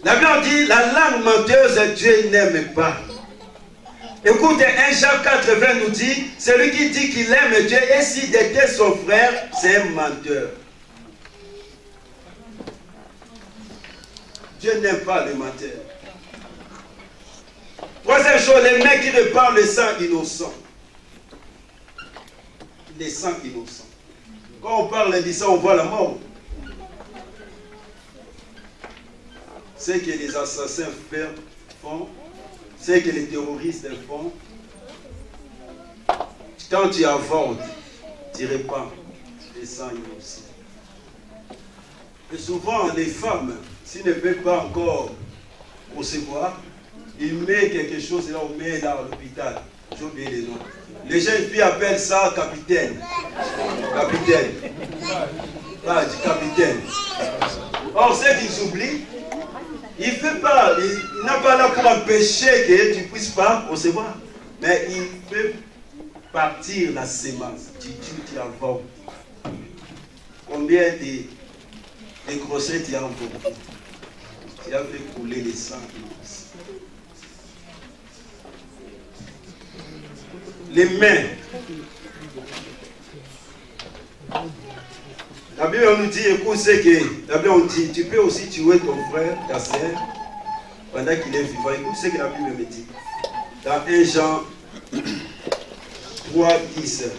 La Bible dit, la langue menteuse, Dieu n'aime pas. Écoute, 1 Jean 4:20 nous dit, celui qui dit qu'il aime Dieu et s'il déteste son frère, c'est un menteur. Dieu n'aime pas les menteurs. Troisième chose, les mecs qui répandent le sang innocent. Les sangs innocents. Quand on parle de ça, on voit la mort. Ce que les assassins font, ce que les terroristes font, quand tu avortes, tu répands les sangs innocents. Et souvent, les femmes, s'ils ne peuvent pas encore recevoir, ils mettent quelque chose et là, on met là à l'hôpital. J'ai oublié les noms. Les jeunes filles appellent ça capitaine. Capitaine. Ah, du capitaine. Or, ceux qu'ils oublient, il n'a pas là pour empêcher que tu ne puisses pas recevoir. Mais il peut partir la sémence. Tu avortes. Combien de grossesses tu as avorté? Tu as fait couler les sangs. Les mains. La Bible nous dit, écoute, c'est que la Bible nous dit, tu peux aussi tuer ton frère, ta sœur, pendant qu'il est vivant. Écoute ce que la Bible me dit. Dans 1 Jean 3:10.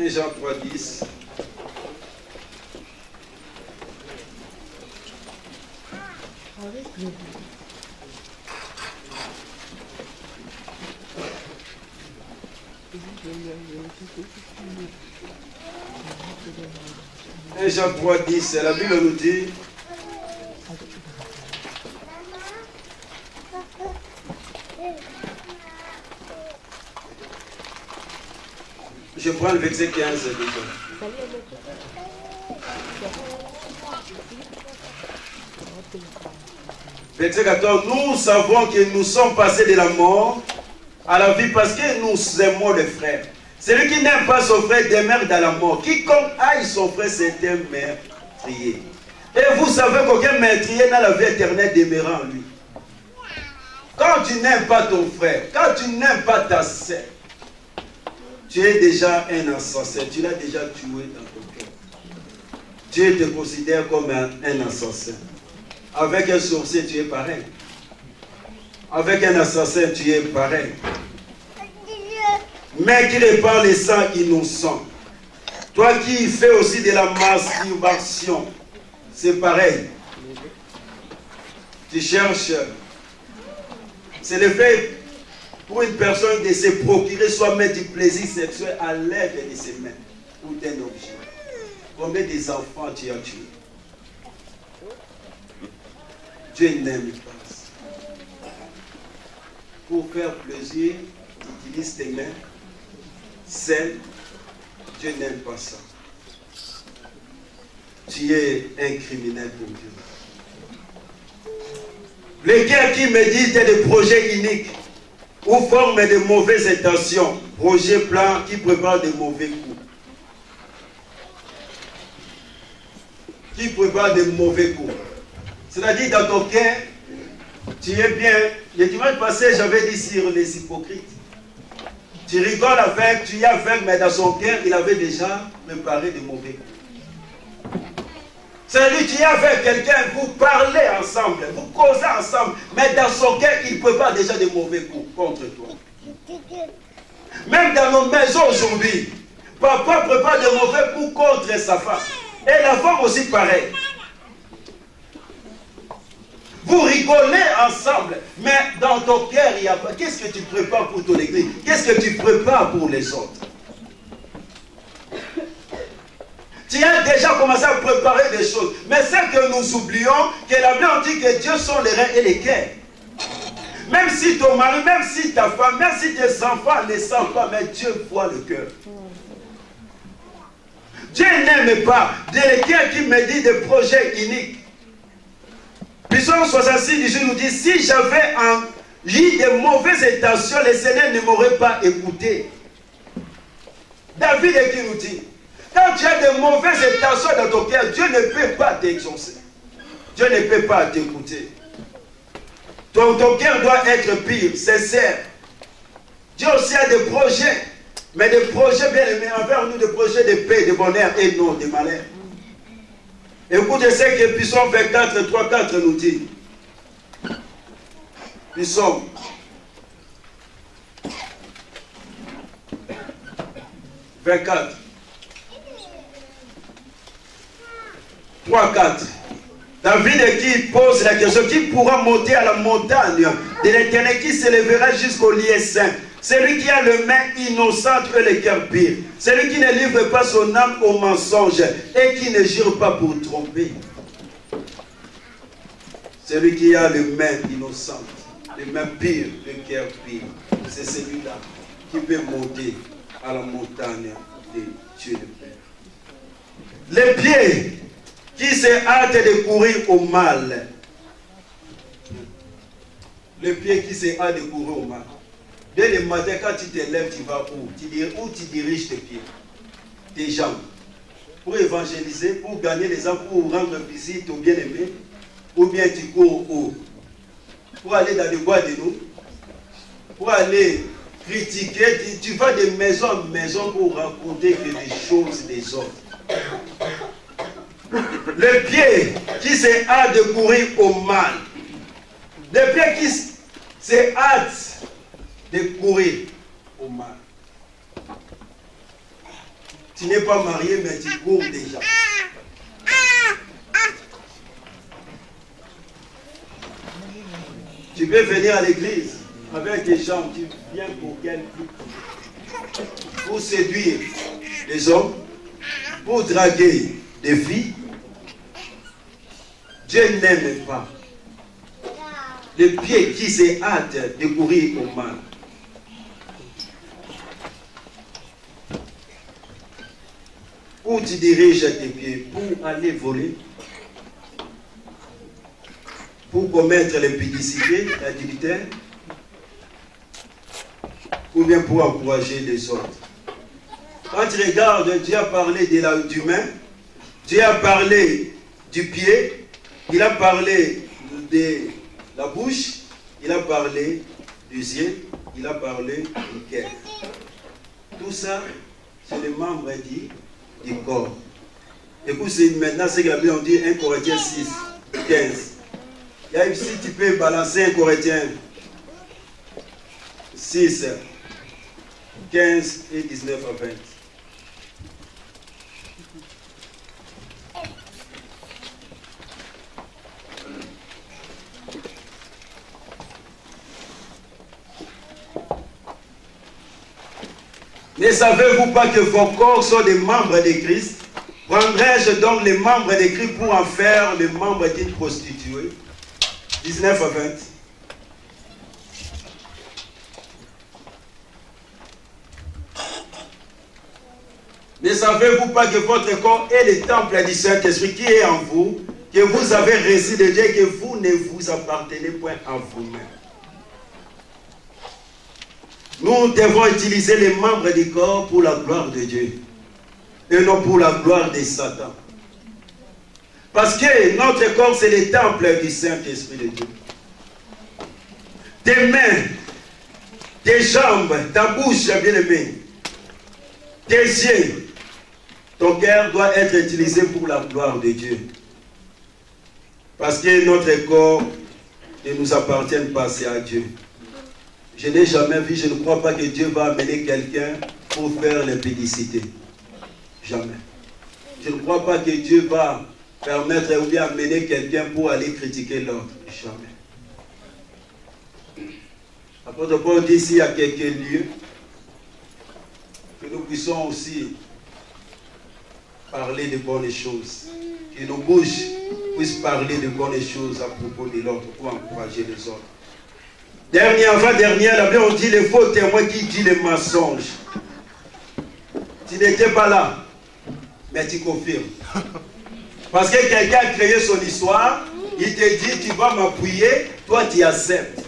Jean 3:10. Jean 3:10, la Bible nous dit. Je prends le verset 15 déjà. Verset 14. Nous savons que nous sommes passés de la mort à la vie parce que nous aimons les frères. Celui qui n'aime pas son frère demeure dans la mort. Quiconque haït son frère, c'est un meurtrier. Et vous savez qu'aucun meurtrier n'a la vie éternelle demeurant en lui. Quand tu n'aimes pas ton frère, quand tu n'aimes pas ta sœur, tu es déjà un assassin, tu l'as déjà tué dans ton cœur. Dieu te considère comme un assassin. Avec un sorcier, tu es pareil. Avec un assassin, tu es pareil. Mais qui répand les sangs innocents. Toi qui fais aussi de la masturbation, c'est pareil. Tu cherches. C'est le fait pour une personne de se procurer soi-même du plaisir sexuel à l'aide de ses mains ou d'un objet. Combien des enfants tu as tués? Dieu n'aime pas ça. Pour faire plaisir, utilise tes mains. Celle, Dieu n'aime pas ça. Tu es un criminel pour Dieu. Les guerres qui méditent des projets iniques ou forment de mauvaises intentions, projets plans qui préparent de mauvais coups. Qui préparent de mauvais coups. C'est-à-dire dans ton cœur, Tu es bien. Le dimanche passé, j'avais dit sur les hypocrites. Tu rigoles avec, tu y es avec, mais dans son cœur, il avait déjà préparé de mauvais coups. C'est-à-dire, tu es avec quelqu'un, vous parlez ensemble, vous causez ensemble, mais dans son cœur, il prépare déjà de mauvais coups contre toi. Même dans nos maisons aujourd'hui, papa prépare de mauvais coups contre sa femme. Et la femme aussi pareil. Vous rigolez ensemble, mais dans ton cœur, il y a pas. Qu'est-ce que tu prépares pour ton église? Qu'est-ce que tu prépares pour les autres? Tu as déjà commencé à préparer des choses. Mais c'est que nous oublions que la Bible dit que Dieu sont les reins et les cœurs. Même si ton mari, même si ta femme, même si tes enfants ne savent pas, mais Dieu voit le cœur. Dieu n'aime pas des cœurs qui méditent des projets uniques. Psaume 66, Jésus nous dit, si j'avais eu de mauvaises intentions, le Seigneur ne m'aurait pas écouté. David est qui nous dit, quand tu as de mauvaises intentions dans ton cœur, Dieu ne peut pas t'exaucer. Dieu ne peut pas t'écouter. Ton cœur doit être pur, sincère. Dieu aussi a des projets, mais des projets bien aimés envers nous, des projets de paix, de bonheur et non de malheur. Écoutez ce que Psaume 24, 3, 4 nous dit. Psaume 24, 3, 4. David qui pose la question, qui pourra monter à la montagne de l'Éternel, qui s'élèvera jusqu'au lieu saint? Celui qui a le main innocente et le cœur pur. Celui qui ne livre pas son âme au mensonge et qui ne jure pas pour tromper. Celui qui a le main innocente, le main pur, le cœur pur. C'est celui-là qui peut monter à la montagne de Dieu le Père. Les pieds qui se hâtent de courir au mal. Les pieds qui se hâtent de courir au mal. Dès le matin, quand tu te lèves, tu vas où? Où tu diriges tes pieds, tes jambes? Pour évangéliser, pour gagner les âmes, pour rendre visite aux bien-aimés? Ou bien tu cours où? Pour aller dans les bois de nous? Pour aller critiquer? Tu vas de maison en maison pour raconter des choses des autres. Le pied qui se hâte de courir au mal. Le pied qui se hâte de courir au mal. Tu n'es pas marié, mais tu cours déjà. Tu peux venir à l'église avec des gens, tu viens pour quel but? Pour séduire les hommes, pour draguer des filles. Dieu n'aime pas les pieds qui se hâtent de courir au mal. Où tu diriges tes pieds? Pour aller voler, pour commettre l'impudicité, l'adultère, ou bien pour encourager les autres. Quand tu regardes, Dieu a parlé du main, Dieu a parlé du pied, il a parlé de la bouche, il a parlé du yeux, il a parlé du cœur. Tout ça, c'est les membres du corps. Écoute, maintenant ce que la Bible dit, 1 Corinthiens 6, 15. Il y a ici, tu peux balancer 1 Corinthiens 6, 15 et 19 à 20. Ne savez-vous pas que vos corps sont des membres de Christ? Prendrai-je donc les membres de Christ pour en faire les membres d'une prostituée? 19 à 20. Ne savez-vous pas que votre corps est le temple du Saint-Esprit qui est en vous, que vous avez reçu de Dieu, que vous ne vous appartenez point à vous-même? Nous devons utiliser les membres du corps pour la gloire de Dieu et non pour la gloire de Satan. Parce que notre corps, c'est le temple du Saint-Esprit de Dieu. tes mains, tes jambes, ta bouche, bien-aimé, tes yeux, ton cœur doit être utilisé pour la gloire de Dieu. Parce que notre corps ne nous appartient pas, c'est à Dieu. Je n'ai jamais vu, je ne crois pas que Dieu va amener quelqu'un pour faire l'impudicité. Jamais. Je ne crois pas que Dieu va permettre ou bien amener quelqu'un pour aller critiquer l'autre. Jamais. L'apôtre Paul dit ici à quelques lieux que nous puissions aussi parler de bonnes choses. Que nos bouches puissent parler de bonnes choses à propos de l'autre pour encourager les autres. Avant-dernière, la Bible dit les faux témoins qui disent les mensonges. Tu n'étais pas là, mais tu confirmes. Parce que quelqu'un a créé son histoire, il te dit tu vas m'appuyer, toi tu acceptes.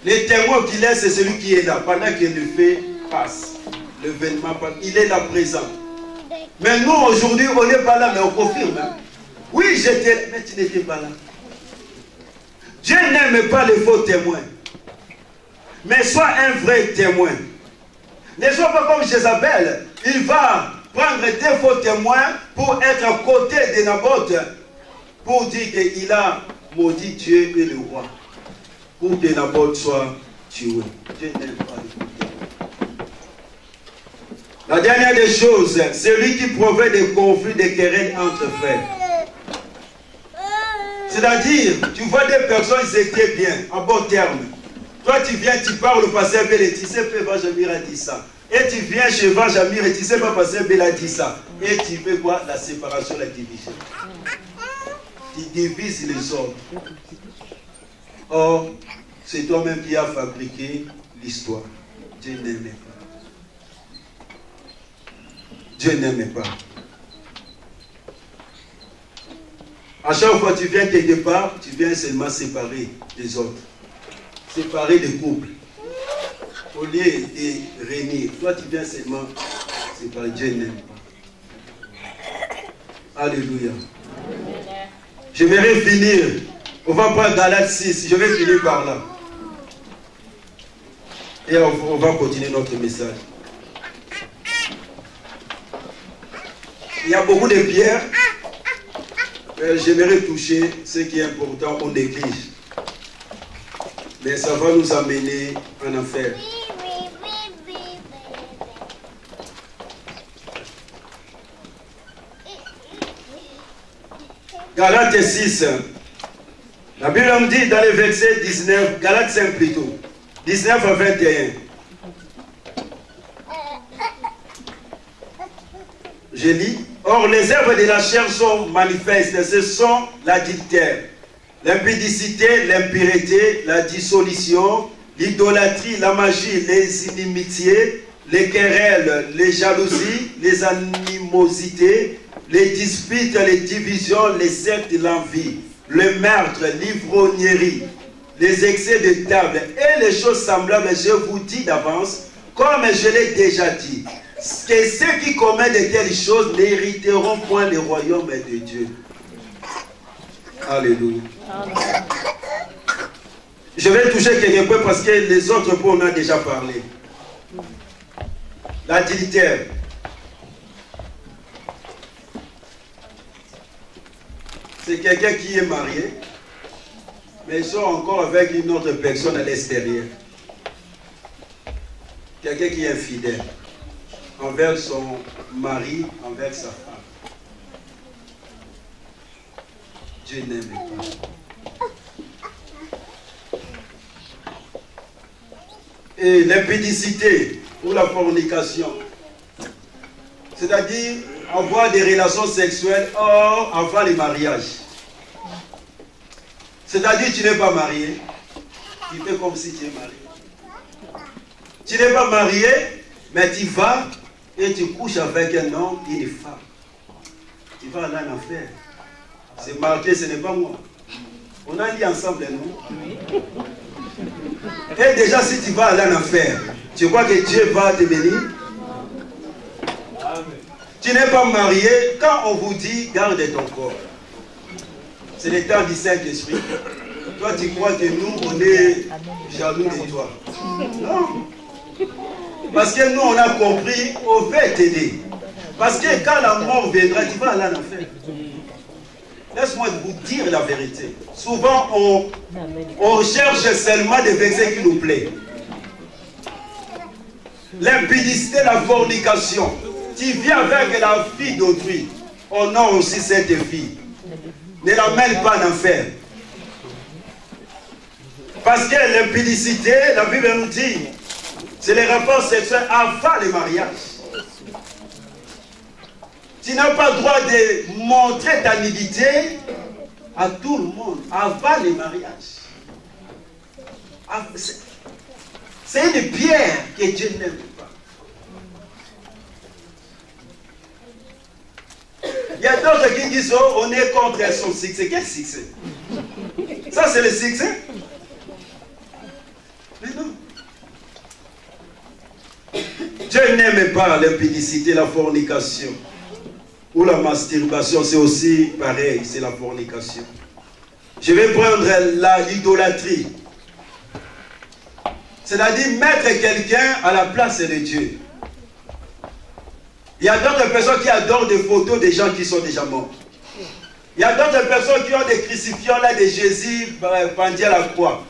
Le témoin qu'il est, c'est celui qui est là, pendant que le fait passe. L'événement passe, il est là présent. Mais nous aujourd'hui, on n'est pas là, mais on confirme. Oui, j'étais là, mais tu n'étais pas là. Dieu n'aime pas les faux témoins. Mais sois un vrai témoin. Ne sois pas comme Jézabel. Il va prendre des faux témoins pour être à côté de Naboth. Pour dire qu'il a maudit Dieu et le roi. Pour que Naboth soit tué. Dieu n'aime pas les faux témoins. La dernière des choses, celui qui provoque des conflits, des querelles entre frères. C'est-à-dire, tu vois des personnes, ils étaient bien, en bon terme. Toi, tu viens, tu parles au pasteur Bel et tu sais pas, Benjamin a dit ça. Et tu viens chez Benjamin et tu sais pas, pasteur Bel a dit ça. Et tu fais quoi? La séparation, la division. Tu divises les autres. Or, c'est toi-même qui as fabriqué l'histoire. Dieu n'aimait pas. Dieu n'aimait pas. À chaque fois que tu viens quelque part, tu viens seulement séparer les autres. Séparer des couples. Au lieu de réunir. Toi, tu viens seulement séparer. Dieu n'aime pas. Alléluia. J'aimerais finir. On va prendre Galates 6. Je vais finir par là. Et on va continuer notre message. Il y a beaucoup de pierres. J'aimerais toucher ce qui est important, on néglige. Mais ça va nous amener en enfer. Galates 6. La Bible me dit dans le verset 19, Galates 5 plutôt, 19 à 21. Je lis. Or, les œuvres de la chair sont manifestes. Ce sont l'adultère, l'impudicité, l'impureté, la dissolution, l'idolâtrie, la magie, les inimitiés, les querelles, les jalousies, les animosités, les disputes, les divisions, les sectes, l'envie, le meurtre, l'ivrognerie, les excès de table et les choses semblables. Je vous dis d'avance, comme je l'ai déjà dit, que ceux qui commettent de telles choses n'hériteront point le royaume de Dieu. Alléluia. Je vais toucher quelque peu parce que les autres points on a déjà parlé. L'adultère. C'est quelqu'un qui est marié, mais ils sont encore avec une autre personne à l'extérieur. Quelqu'un qui est infidèle envers son mari, envers sa femme. Dieu n'aime pas. Et l'impudicité ou la fornication, c'est-à-dire avoir des relations sexuelles hors avant le mariage. C'est-à-dire tu n'es pas marié, tu fais comme si tu es marié. Tu n'es pas marié, mais tu vas et tu couches avec un homme et une femme. Tu vas aller en enfer. C'est marqué, ce n'est pas moi. On a dit ensemble, nous. Et déjà, si tu vas aller en enfer, tu crois que Dieu va te bénir? Tu n'es pas marié, quand on vous dit, garde ton corps. C'est le temps du Saint-Esprit. Toi, tu crois que nous, on est jaloux de toi. Non. Parce que nous, on a compris, on veut t'aider. Parce que quand la mort viendra, tu vas aller en enfer. Laisse-moi vous dire la vérité. Souvent, on cherche seulement des versets qui nous plaisent. L'impudicité, la fornication. Tu viens avec la fille d'autrui. Honore aussi cette fille. Ne la mène pas en enfer. Parce que l'impudicité, la Bible nous dit, c'est les rapports sexuels avant le mariage. Tu n'as pas le droit de montrer ta nudité à tout le monde avant le mariage. C'est une pierre que Dieu n'aime pas. Il y a d'autres qui disent, oh, on est contre son succès. Quel succès? Ça, c'est le succès? Mais non. Dieu n'aime pas l'impudicité, la fornication. Ou la masturbation, c'est aussi pareil, c'est la fornication. Je vais prendre l'idolâtrie. C'est-à-dire mettre quelqu'un à la place de Dieu. Il y a d'autres personnes qui adorent des photos des gens qui sont déjà morts. Il y a d'autres personnes qui ont des crucifixions là de Jésus pendu à la croix.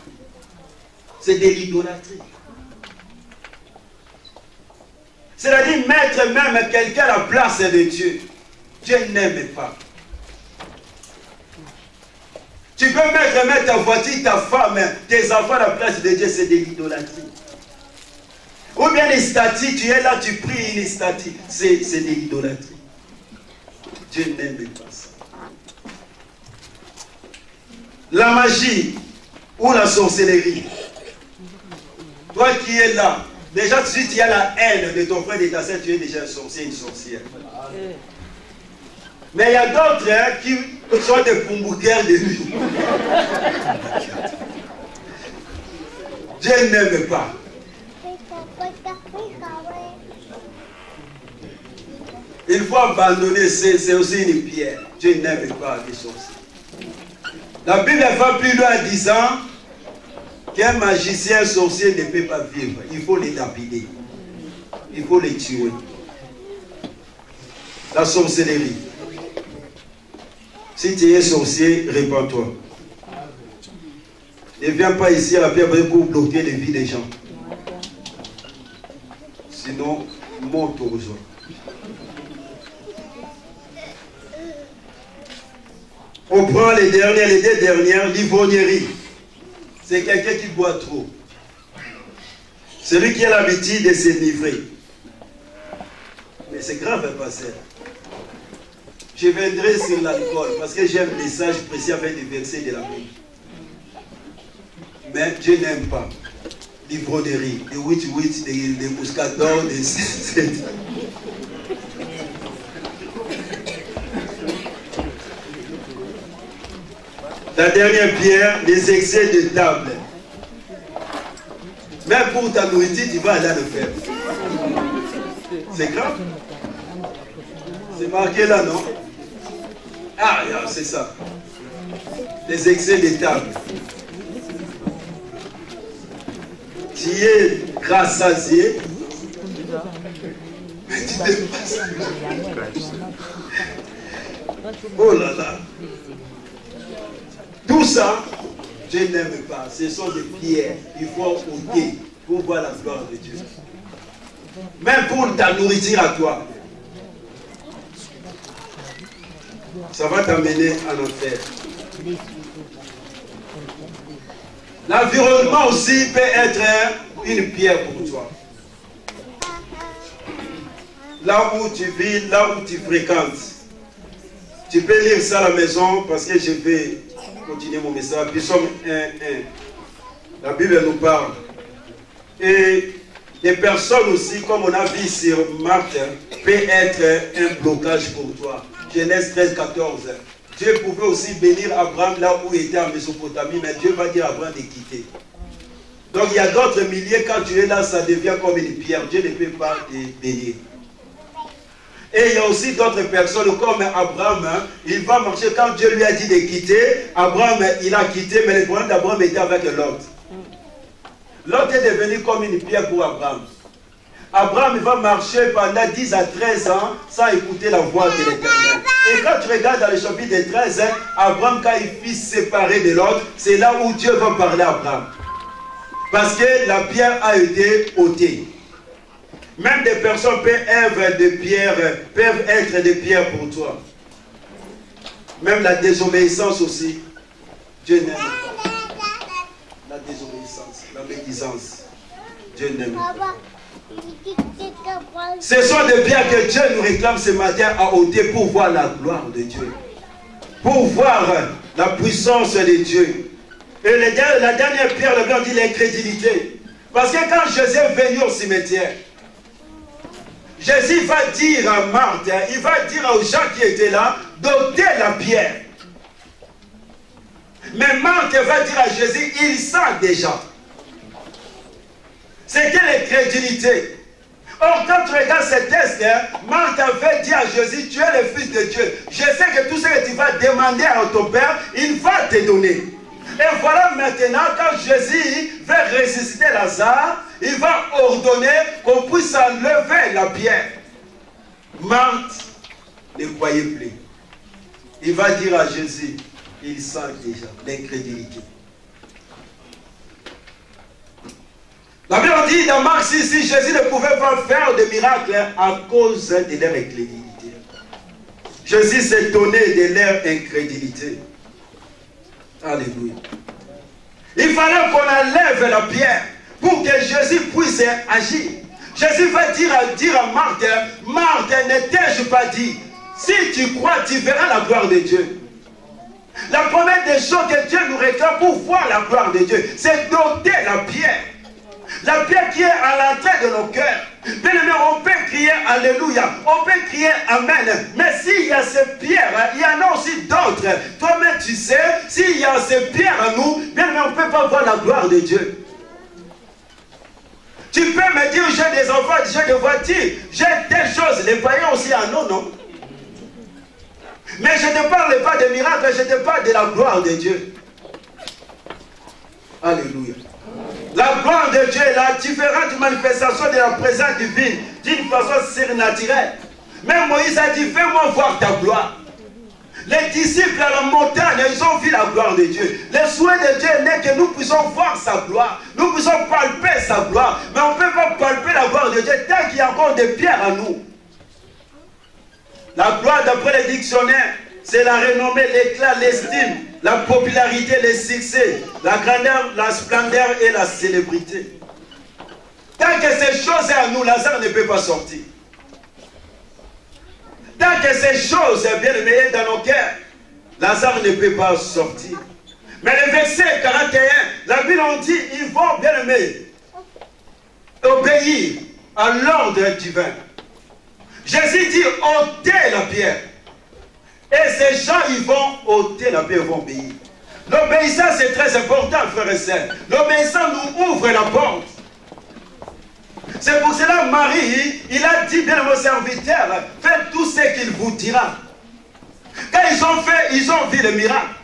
C'est de l'idolâtrie. C'est-à-dire mettre même quelqu'un à la place de Dieu. Dieu n'aime pas. Tu peux mettre ta voiture, ta femme, tes enfants à la place de Dieu, c'est de l'idolâtrie. Ou bien les statues, tu es là, tu pries une statue, c'est de l'idolâtrie. Dieu n'aime pas ça. La magie ou la sorcellerie. Toi qui es là, déjà tout de suite, il y a la haine de ton frère et de ta sœur, tu es déjà un sorcier, une sorcière. Mais il y a d'autres qui sont des pombouqueurs de lui. Dieu n'aime pas. Il faut abandonner, c'est aussi une pierre. Dieu n'aime pas les sorciers. La Bible va plus loin en disant qu'un magicien sorcier ne peut pas vivre. Il faut les lapider. Il faut les tuer. La sorcellerie. Si tu es sorcier, répands-toi. Ne viens pas ici à la pierre pour bloquer les vies des gens. Sinon, monte aux gens. On prend les deux dernières, l'ivrognerie. C'est quelqu'un qui boit trop. Celui qui a l'habitude de s'enivrer. Mais c'est grave, pasteur. Je viendrai sur l'alcool parce que j'ai un message précis avec des versets de la Bible. Mais Dieu n'aime pas l'ivrognerie, les witch, les mouscadors, les... La dernière pierre, les excès de table. Même pour ta nourriture, tu vas aller le faire. C'est grave. C'est marqué là, non? Ah, c'est ça. Les excès de table. Tu es rassasié, mais tu dépasses. Oh là là. Tout ça, Dieu n'aime pas. Ce sont des pierres. Il faut ôter pour voir la gloire de Dieu. Même pour ta nourriture à toi. Ça va t'amener en enfer. L'environnement aussi peut être une pierre pour toi. Là où tu vis, là où tu fréquentes. Tu peux lire ça à la maison parce que je vais continuer mon message. Psaume 1:1. La Bible nous parle. Et des personnes aussi, comme on a vu sur Marthe, peut être un blocage pour toi. Genèse 13:14. Dieu pouvait aussi bénir Abraham là où il était en Mésopotamie, mais Dieu va dire à Abraham de quitter. Donc il y a d'autres milliers, quand tu es là, ça devient comme une pierre. Dieu ne peut pas te bénir. Et il y a aussi d'autres personnes comme Abraham, hein, il va marcher quand Dieu lui a dit de quitter. Abraham, il a quitté, mais le problème d'Abraham était avec Lot. Lot est devenu comme une pierre pour Abraham. Abraham il va marcher pendant 10 à 13 ans sans écouter la voix de l'Éternel. Et quand tu regardes dans le chapitre 13, Abraham, quand il fut séparé de Lot, c'est là où Dieu va parler à Abraham. Parce que la pierre a été ôtée. Même des personnes peuvent être des pierres pour toi. Même la désobéissance aussi. Dieu n'aime pas. La désobéissance, la médisance. Dieu n'aime pas. Ce sont des pierres que Dieu nous réclame ce matin à ôter pour voir la gloire de Dieu. Pour voir la puissance de Dieu. Et la dernière pierre, le Bible dit l'incrédulité. Parce que quand Jésus est venu au cimetière, Jésus va dire à Marthe, il va dire aux gens qui étaient là, d'ôter la pierre. Mais Marthe va dire à Jésus, il sent déjà. C'était l'incrédulité. Or, quand tu regardes ce texte, Marthe avait dit à Jésus, tu es le Fils de Dieu. Je sais que tout ce que tu vas demander à ton Père, il va te donner. Et voilà maintenant, quand Jésus veut ressusciter Lazare, il va ordonner qu'on puisse enlever la pierre. Marthe ne croyait plus. Il va dire à Jésus, il sent déjà l'incrédulité. La Bible dit dans Marc 6, si Jésus ne pouvait pas faire de miracles à cause de leur incrédulité. Jésus s'étonnait de leur incrédulité. Alléluia. Il fallait qu'on enlève la pierre pour que Jésus puisse agir. Jésus va dire à Marthe, Marthe, ne t'ai-je pas dit, si tu crois, tu verras la gloire de Dieu. La première des choses que Dieu nous réclame pour voir la gloire de Dieu, c'est d'ôter la pierre. La pierre qui est à l'entrée de nos cœurs. Bien aimé, on peut crier Alléluia, on peut crier Amen. Mais s'il y a ces pierres, il y en a aussi d'autres. Toi-même, tu sais, s'il y a ces pierres en nous, bien aimé, on ne peut pas voir la gloire de Dieu. Tu peux me dire, j'ai des enfants, j'ai des voitures, j'ai des choses. Les païens aussi en ont, non? Mais je ne parle pas de miracles, je te parle de la gloire de Dieu. Alléluia. La gloire de Dieu est la différente manifestation de la présence divine d'une façon surnaturelle. Même Moïse a dit, fais-moi voir ta gloire. Les disciples à la montagne, ils ont vu la gloire de Dieu. Le souhait de Dieu n'est que nous puissions voir sa gloire. Nous puissions palper sa gloire. Mais on ne peut pas palper la gloire de Dieu tant qu'il y a encore des pierres en nous. La gloire, d'après les dictionnaires, c'est la renommée, l'éclat, l'estime, la popularité, le succès, la grandeur, la splendeur et la célébrité. Tant que ces choses sont en nous, Lazare ne peut pas sortir. Tant que ces choses sont bien aimées dans nos cœurs, Lazare ne peut pas sortir. Mais le verset 41, la Bible en dit, ils vont bien aimer, obéir à l'ordre divin. Jésus dit, ôtez la pierre. Et ces gens, ils vont ôter la pierre, ils vont obéir. L'obéissance, c'est très important, frères et sœurs. L'obéissance nous ouvre la porte. C'est pour cela, Marie, il a dit bien à vos serviteurs, faites tout ce qu'il vous dira. Quand ils ont fait, ils ont vu le miracle.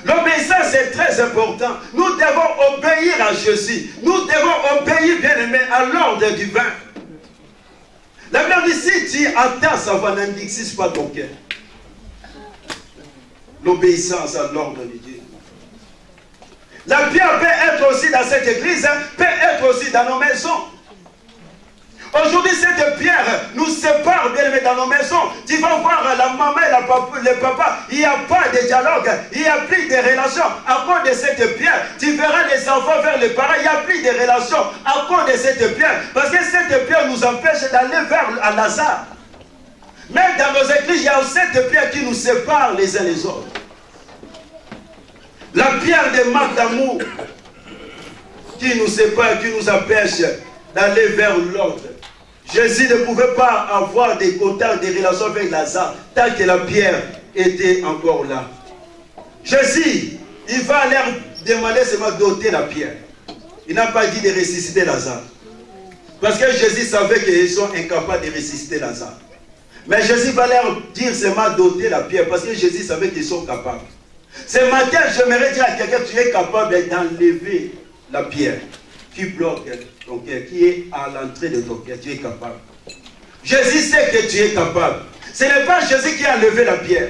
L'obéissance, c'est très important. Nous devons obéir à Jésus. Nous devons obéir, bien aimé, à l'ordre divin. La Bible dit, si tu attends, ça va n'indixe pas ton cœur. L'obéissance à l'ordre de Dieu. La pierre peut être aussi dans cette église, peut être aussi dans nos maisons. Aujourd'hui, cette pierre nous sépare, bien aimé, dans nos maisons. Tu vas voir la maman et le papa, il n'y a pas de dialogue, il n'y a plus de relations. À cause de cette pierre, tu verras les enfants vers les parents, il n'y a plus de relations à cause de cette pierre. Parce que cette pierre nous empêche d'aller vers Lazare. Même dans nos églises, il y a cette pierre qui nous sépare les uns les autres. La pierre de manque d'amour qui nous sépare, qui nous empêche d'aller vers l'autre. Jésus ne pouvait pas avoir des contacts, des relations avec Lazare tant que la pierre était encore là. Jésus, il va leur demander seulement d'ôter la pierre. Il n'a pas dit de ressusciter Lazare. Parce que Jésus savait qu'ils sont incapables de ressusciter Lazare. Mais Jésus va leur dire seulement d'ôter la pierre parce que Jésus savait qu'ils sont capables. Ce matin, j'aimerais dire à quelqu'un, tu es capable d'enlever la pierre qui bloque ton cœur, qui est à l'entrée de ton cœur. Tu es capable. Jésus sait que tu es capable. Ce n'est pas Jésus qui a enlevé la pierre.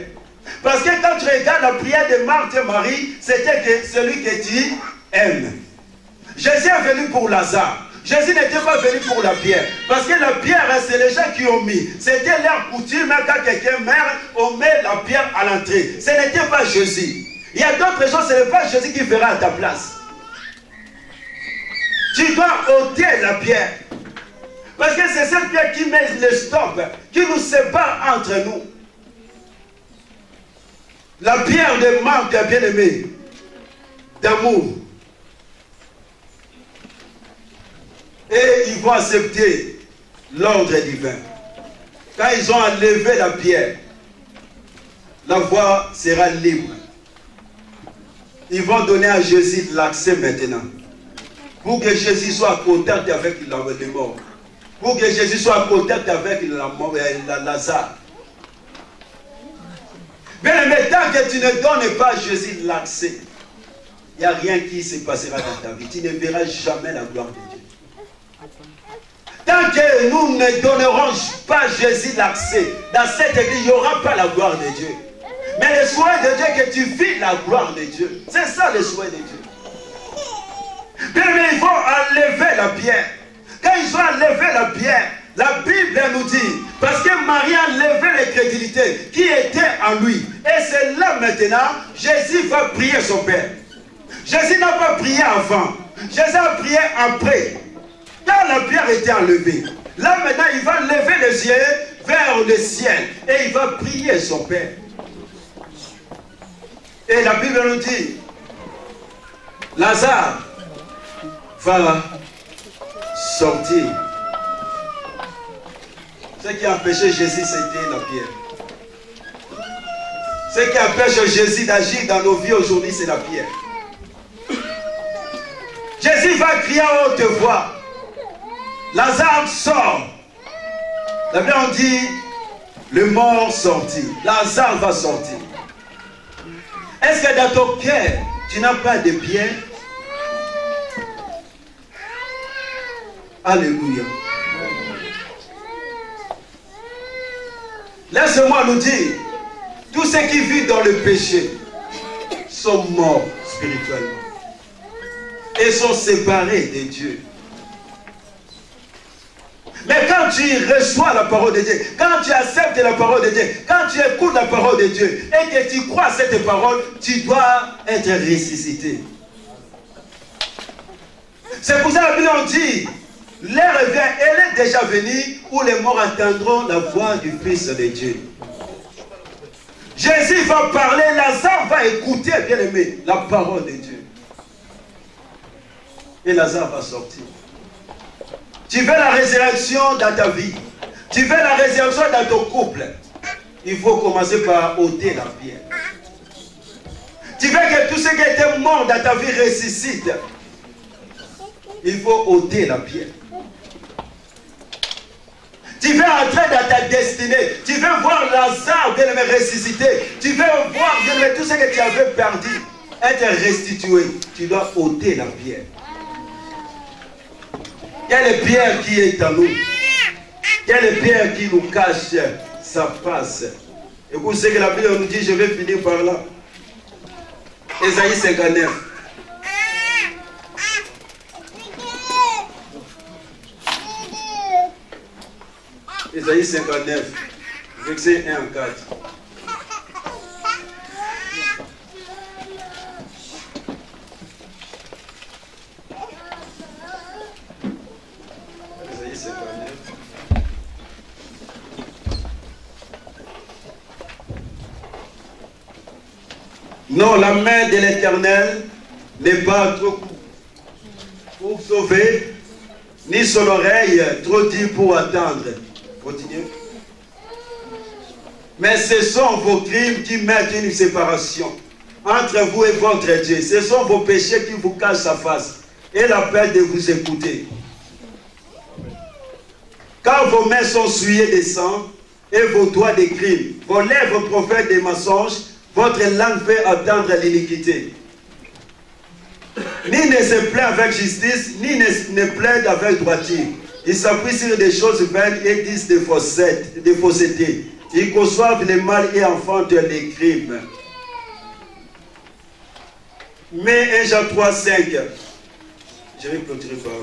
Parce que quand tu regardes la prière de Marthe et Marie, c'était que celui que tu aimes. Jésus est venu pour Lazare. Jésus n'était pas venu pour la pierre. Parce que la pierre, c'est les gens qui ont mis. C'était leur coutume, quand quelqu'un meurt, on met la pierre à l'entrée. Ce n'était pas Jésus. Il y a d'autres choses, ce n'est pas Jésus qui fera à ta place. Tu dois ôter la pierre. Parce que c'est cette pierre qui met le stop, qui nous sépare entre nous. La pierre de manque, bien-aimé, d'amour. Et ils vont accepter l'ordre divin. Quand ils ont enlevé la pierre, la voie sera libre. Ils vont donner à Jésus l'accès maintenant. Pour que Jésus soit en contact avec les morts. Pour que Jésus soit en contact avec Lazare. Mais tant que tu ne donnes pas à Jésus l'accès, il n'y a rien qui se passera dans ta vie. Tu ne verras jamais la gloire de Dieu. Tant que nous ne donnerons pas à Jésus l'accès, dans cette église, il n'y aura pas la gloire de Dieu. Mais le souhait de Dieu est que tu vis la gloire de Dieu. C'est ça le souhait de Dieu. Mais ils vont enlever la pierre. Quand ils ont enlevé la pierre, la Bible nous dit, parce que Marie a enlevé l'incrédulité qui était en lui. Et c'est là maintenant, Jésus va prier son Père. Jésus n'a pas prié avant. Jésus a prié après. Quand la pierre était enlevée, là maintenant il va lever les yeux vers le ciel et il va prier son Père. Et la Bible nous dit, Lazare va sortir. Ce qui empêchait Jésus, c'était la pierre. Ce qui empêche Jésus d'agir dans nos vies aujourd'hui, c'est la pierre. Jésus va crier à haute voix. Lazare sort. La Bible dit, le mort sortit. Lazare va sortir. Est-ce que dans ton cœur, tu n'as pas de pierre? Alléluia. Laisse-moi nous dire, tous ceux qui vivent dans le péché sont morts spirituellement et sont séparés de Dieu. Mais quand tu reçois la parole de Dieu, quand tu acceptes la parole de Dieu, quand tu écoutes la parole de Dieu et que tu crois à cette parole, tu dois être ressuscité. C'est pour ça que la Bible dit, l'heure vient, elle est déjà venue, où les morts entendront la voix du Fils de Dieu. Jésus va parler, Lazare va écouter, bien aimé, la parole de Dieu. Et Lazare va sortir. Tu veux la résurrection dans ta vie. Tu veux la résurrection dans ton couple. Il faut commencer par ôter la pierre. Tu veux que tout ce qui était mort dans ta vie ressuscite. Il faut ôter la pierre. Tu veux entrer dans ta destinée. Tu veux voir Lazare bien aimé ressusciter. Tu veux voir bien aimé tout ce que tu avais perdu être restitué. Tu dois ôter la pierre. Quelle pierre qui est en nous? Quelle pierre qui nous cache sa face? Et vous savez que la Bible nous dit, je vais finir par là. Ésaïe 59. Ésaïe 59, verset 1 à 4. Ésaïe 59. Non, la main de l'Éternel n'est pas trop courte pour sauver, ni son oreille trop dure pour attendre. Continuez. Mais ce sont vos crimes qui mettent une séparation entre vous et votre Dieu. Ce sont vos péchés qui vous cachent sa face et la peine de vous écouter. Quand vos mains sont souillées de sang et vos doigts des crimes. Vos lèvres prophètent des mensonges, votre langue fait entendre l'iniquité. Ni ne se plaint avec justice, ni ne plaide avec droiture. Ils s'appuient sur des choses vaines et disent des faussetés. Ils conçoivent le mal et enfantent les crimes. Mais 1 Jean 3, 5. Je vais clôturer par là.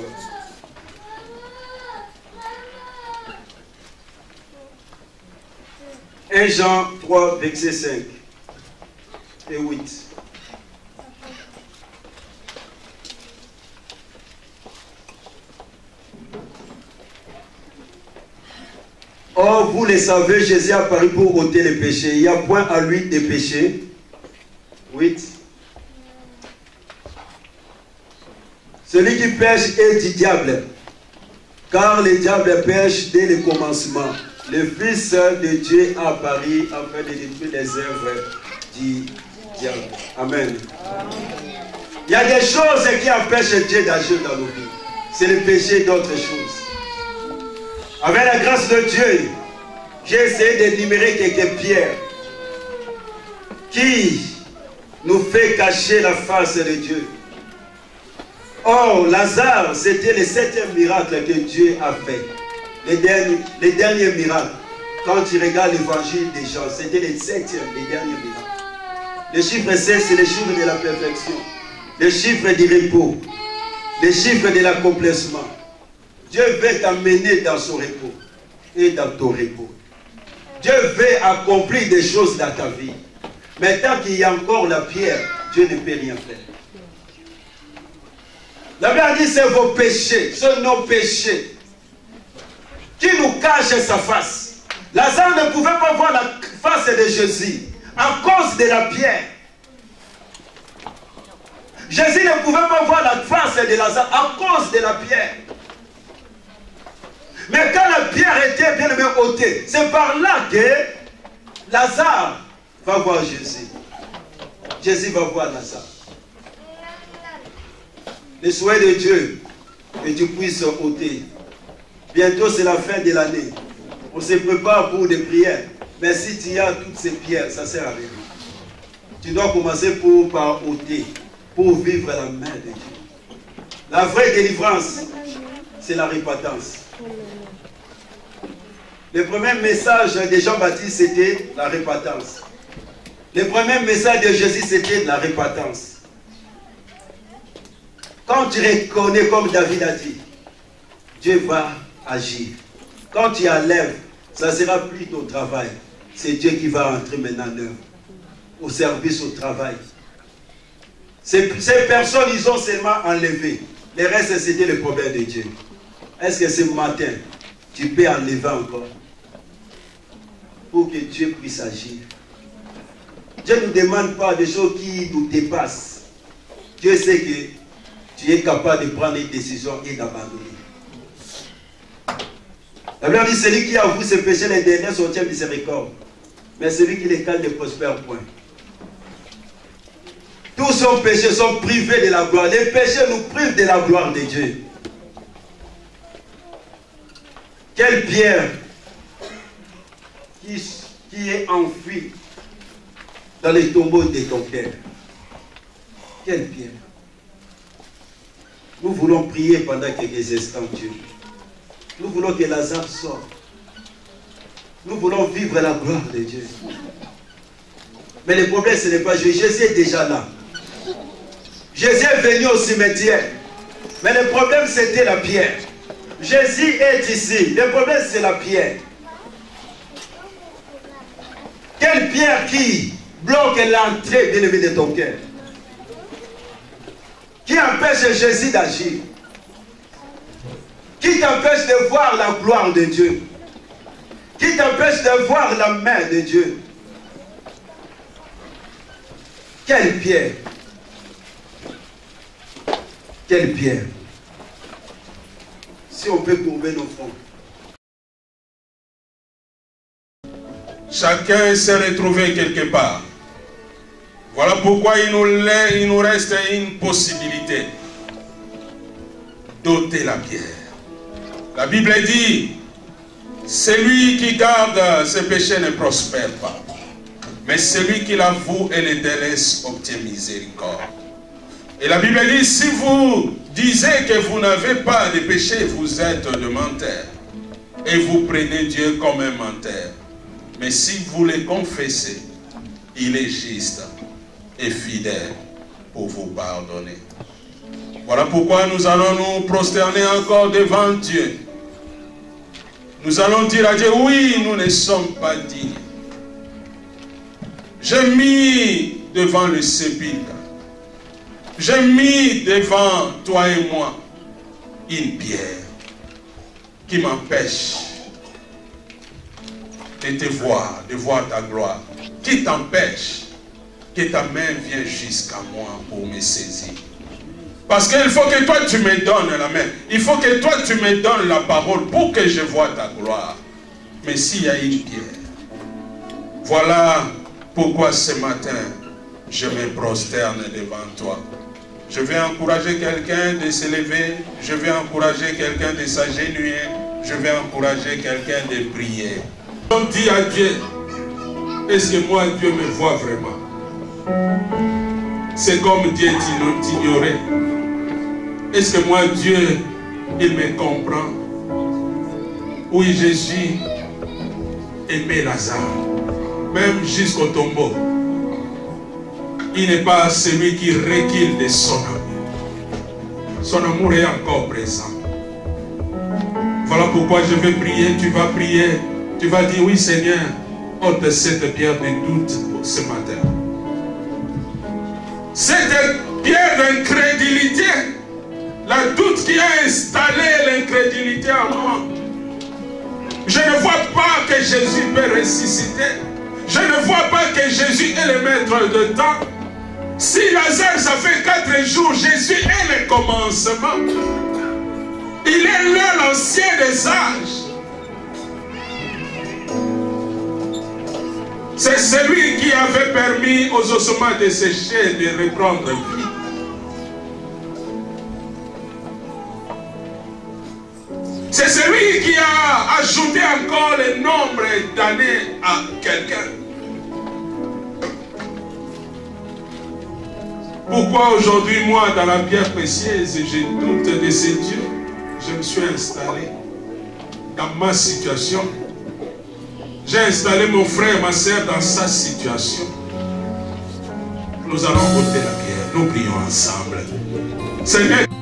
1 Jean 3, verset 5 et 8. Or, vous le savez, Jésus est apparu pour ôter les péchés. Il n'y a point à lui des péchés. 8. Celui qui pêche est du diable, car le diable pêche dès le commencement. Le Fils de Dieu a apparu afin de détruire les œuvres du diable. Amen. Il y a des choses qui empêchent Dieu d'agir dans nos vies. C'est le péché d'autres choses. Avec la grâce de Dieu, j'ai essayé d'énumérer quelques pierres qui nous fait cacher la face de Dieu. Or, Lazare, c'était le 7e miracle que Dieu a fait. Les derniers miracles. Quand tu regardes l'évangile des gens, c'était les 7e, les derniers miracles. Le chiffre 7, c'est le chiffre de la perfection. Le chiffre du repos. Le chiffre de l'accomplissement. Dieu veut t'amener dans son repos et dans ton repos. Dieu veut accomplir des choses dans ta vie. Mais tant qu'il y a encore la pierre, Dieu ne peut rien faire. La Bible dit c'est vos péchés, ce nos péchés, qui nous cachent sa face. Lazare ne pouvait pas voir la face de Jésus à cause de la pierre. Jésus ne pouvait pas voir la face de Lazare à cause de la pierre. Mais quand la pierre était bien ôtée, c'est par là que Lazare va voir Jésus. Jésus va voir Lazare. Le souhait de Dieu que tu puisses ôter. Bientôt c'est la fin de l'année. On se prépare pour des prières. Mais si tu as toutes ces pierres, ça ne sert à rien. Tu dois commencer par ôter, pour vivre la main de Dieu. La vraie délivrance, c'est la repentance. Le premier message de Jean-Baptiste, c'était la repentance. Le premier message de Jésus, c'était la repentance. Quand tu reconnais, comme David a dit, Dieu va agir. Quand tu enlèves, ça ne sera plus ton travail. C'est Dieu qui va entrer maintenant en œuvre. Au service, au travail. Ces personnes, ils ont seulement enlevé. Le reste, c'était le problème de Dieu. Est-ce que ce matin, tu peux enlever encore pour que Dieu puisse agir? Dieu ne nous demande pas des choses qui nous dépassent. Dieu sait que tu es capable de prendre une décision et d'abandonner. La Bible dit, celui qui avoue ses péchés, les derniers sont obtient miséricorde. Mais celui qui les calme ne prospère point. Tous nos péchés sont privés de la gloire. Les péchés nous privent de la gloire de Dieu. Quelle pierre qui est enfouie dans les tombeaux de ton cœur? Quelle pierre? Nous voulons prier pendant quelques instants, Dieu. Nous voulons que Lazare sorte. Nous voulons vivre la gloire de Dieu. Mais le problème, ce n'est pas Jésus. Jésus est déjà là. Jésus est venu au cimetière. Mais le problème, c'était la pierre. Jésus est ici. Le problème, c'est la pierre. Quelle pierre qui bloque l'entrée, bien-aimé, de ton cœur? Qui empêche Jésus d'agir? Qui t'empêche de voir la gloire de Dieu? Qui t'empêche de voir la main de Dieu? Quelle pierre? Quelle pierre? Si on peut courber nos fronts. Chacun s'est retrouvé quelque part. Voilà pourquoi il nous reste une possibilité d'ôter la pierre. La Bible dit, Celui qui garde ses péchés ne prospère pas. Mais celui qui l'avoue et les délaisse obtient miséricorde. Et la Bible dit, si vous disiez que vous n'avez pas de péché, vous êtes de menteurs. Et vous prenez Dieu comme un menteur. Mais si vous le confessez, il est juste et fidèle pour vous pardonner. Voilà pourquoi nous allons nous prosterner encore devant Dieu. Nous allons dire à Dieu, oui, nous ne sommes pas dignes. J'ai mis devant le sépulcre, j'ai mis devant toi et moi une pierre qui m'empêche de te voir, de voir ta gloire, qui t'empêche que ta main vienne jusqu'à moi pour me saisir. Parce qu'il faut que toi tu me donnes la main, il faut que toi tu me donnes la parole pour que je voie ta gloire. Mais s'il y a une pierre, voilà pourquoi ce matin je me prosterne devant toi. Je vais encourager quelqu'un de se lever, je vais encourager quelqu'un de s'agenouiller, je vais encourager quelqu'un de prier. On dit à Dieu, est-ce que moi Dieu me voit vraiment? C'est comme Dieu t'ignorait. Est-ce que moi Dieu, il me comprend? Oui, Jésus aimait Lazare, même jusqu'au tombeau. Il n'est pas celui qui recule de son amour. Son amour est encore présent. Voilà pourquoi je vais prier, tu vas prier. Tu vas dire, oui Seigneur, ôte cette pierre de doute ce matin. Cette pierre d'incrédulité, la doute qui a installé l'incrédulité en moi. Je ne vois pas que Jésus peut ressusciter. Je ne vois pas que Jésus est le maître de temps. Si Lazare, ça fait 4 jours, Jésus est le commencement. Il est là, l'ancien des âges. C'est celui qui avait permis aux ossements de sécher, de reprendre vie. C'est celui qui a ajouté encore le nombre d'années à quelqu'un. Pourquoi aujourd'hui, moi, dans la pierre précieuse, je doute de ces dieux? Je me suis installé dans ma situation. J'ai installé mon frère, ma soeur dans sa situation. Nous allons ôter la pierre. Nous prions ensemble. Seigneur.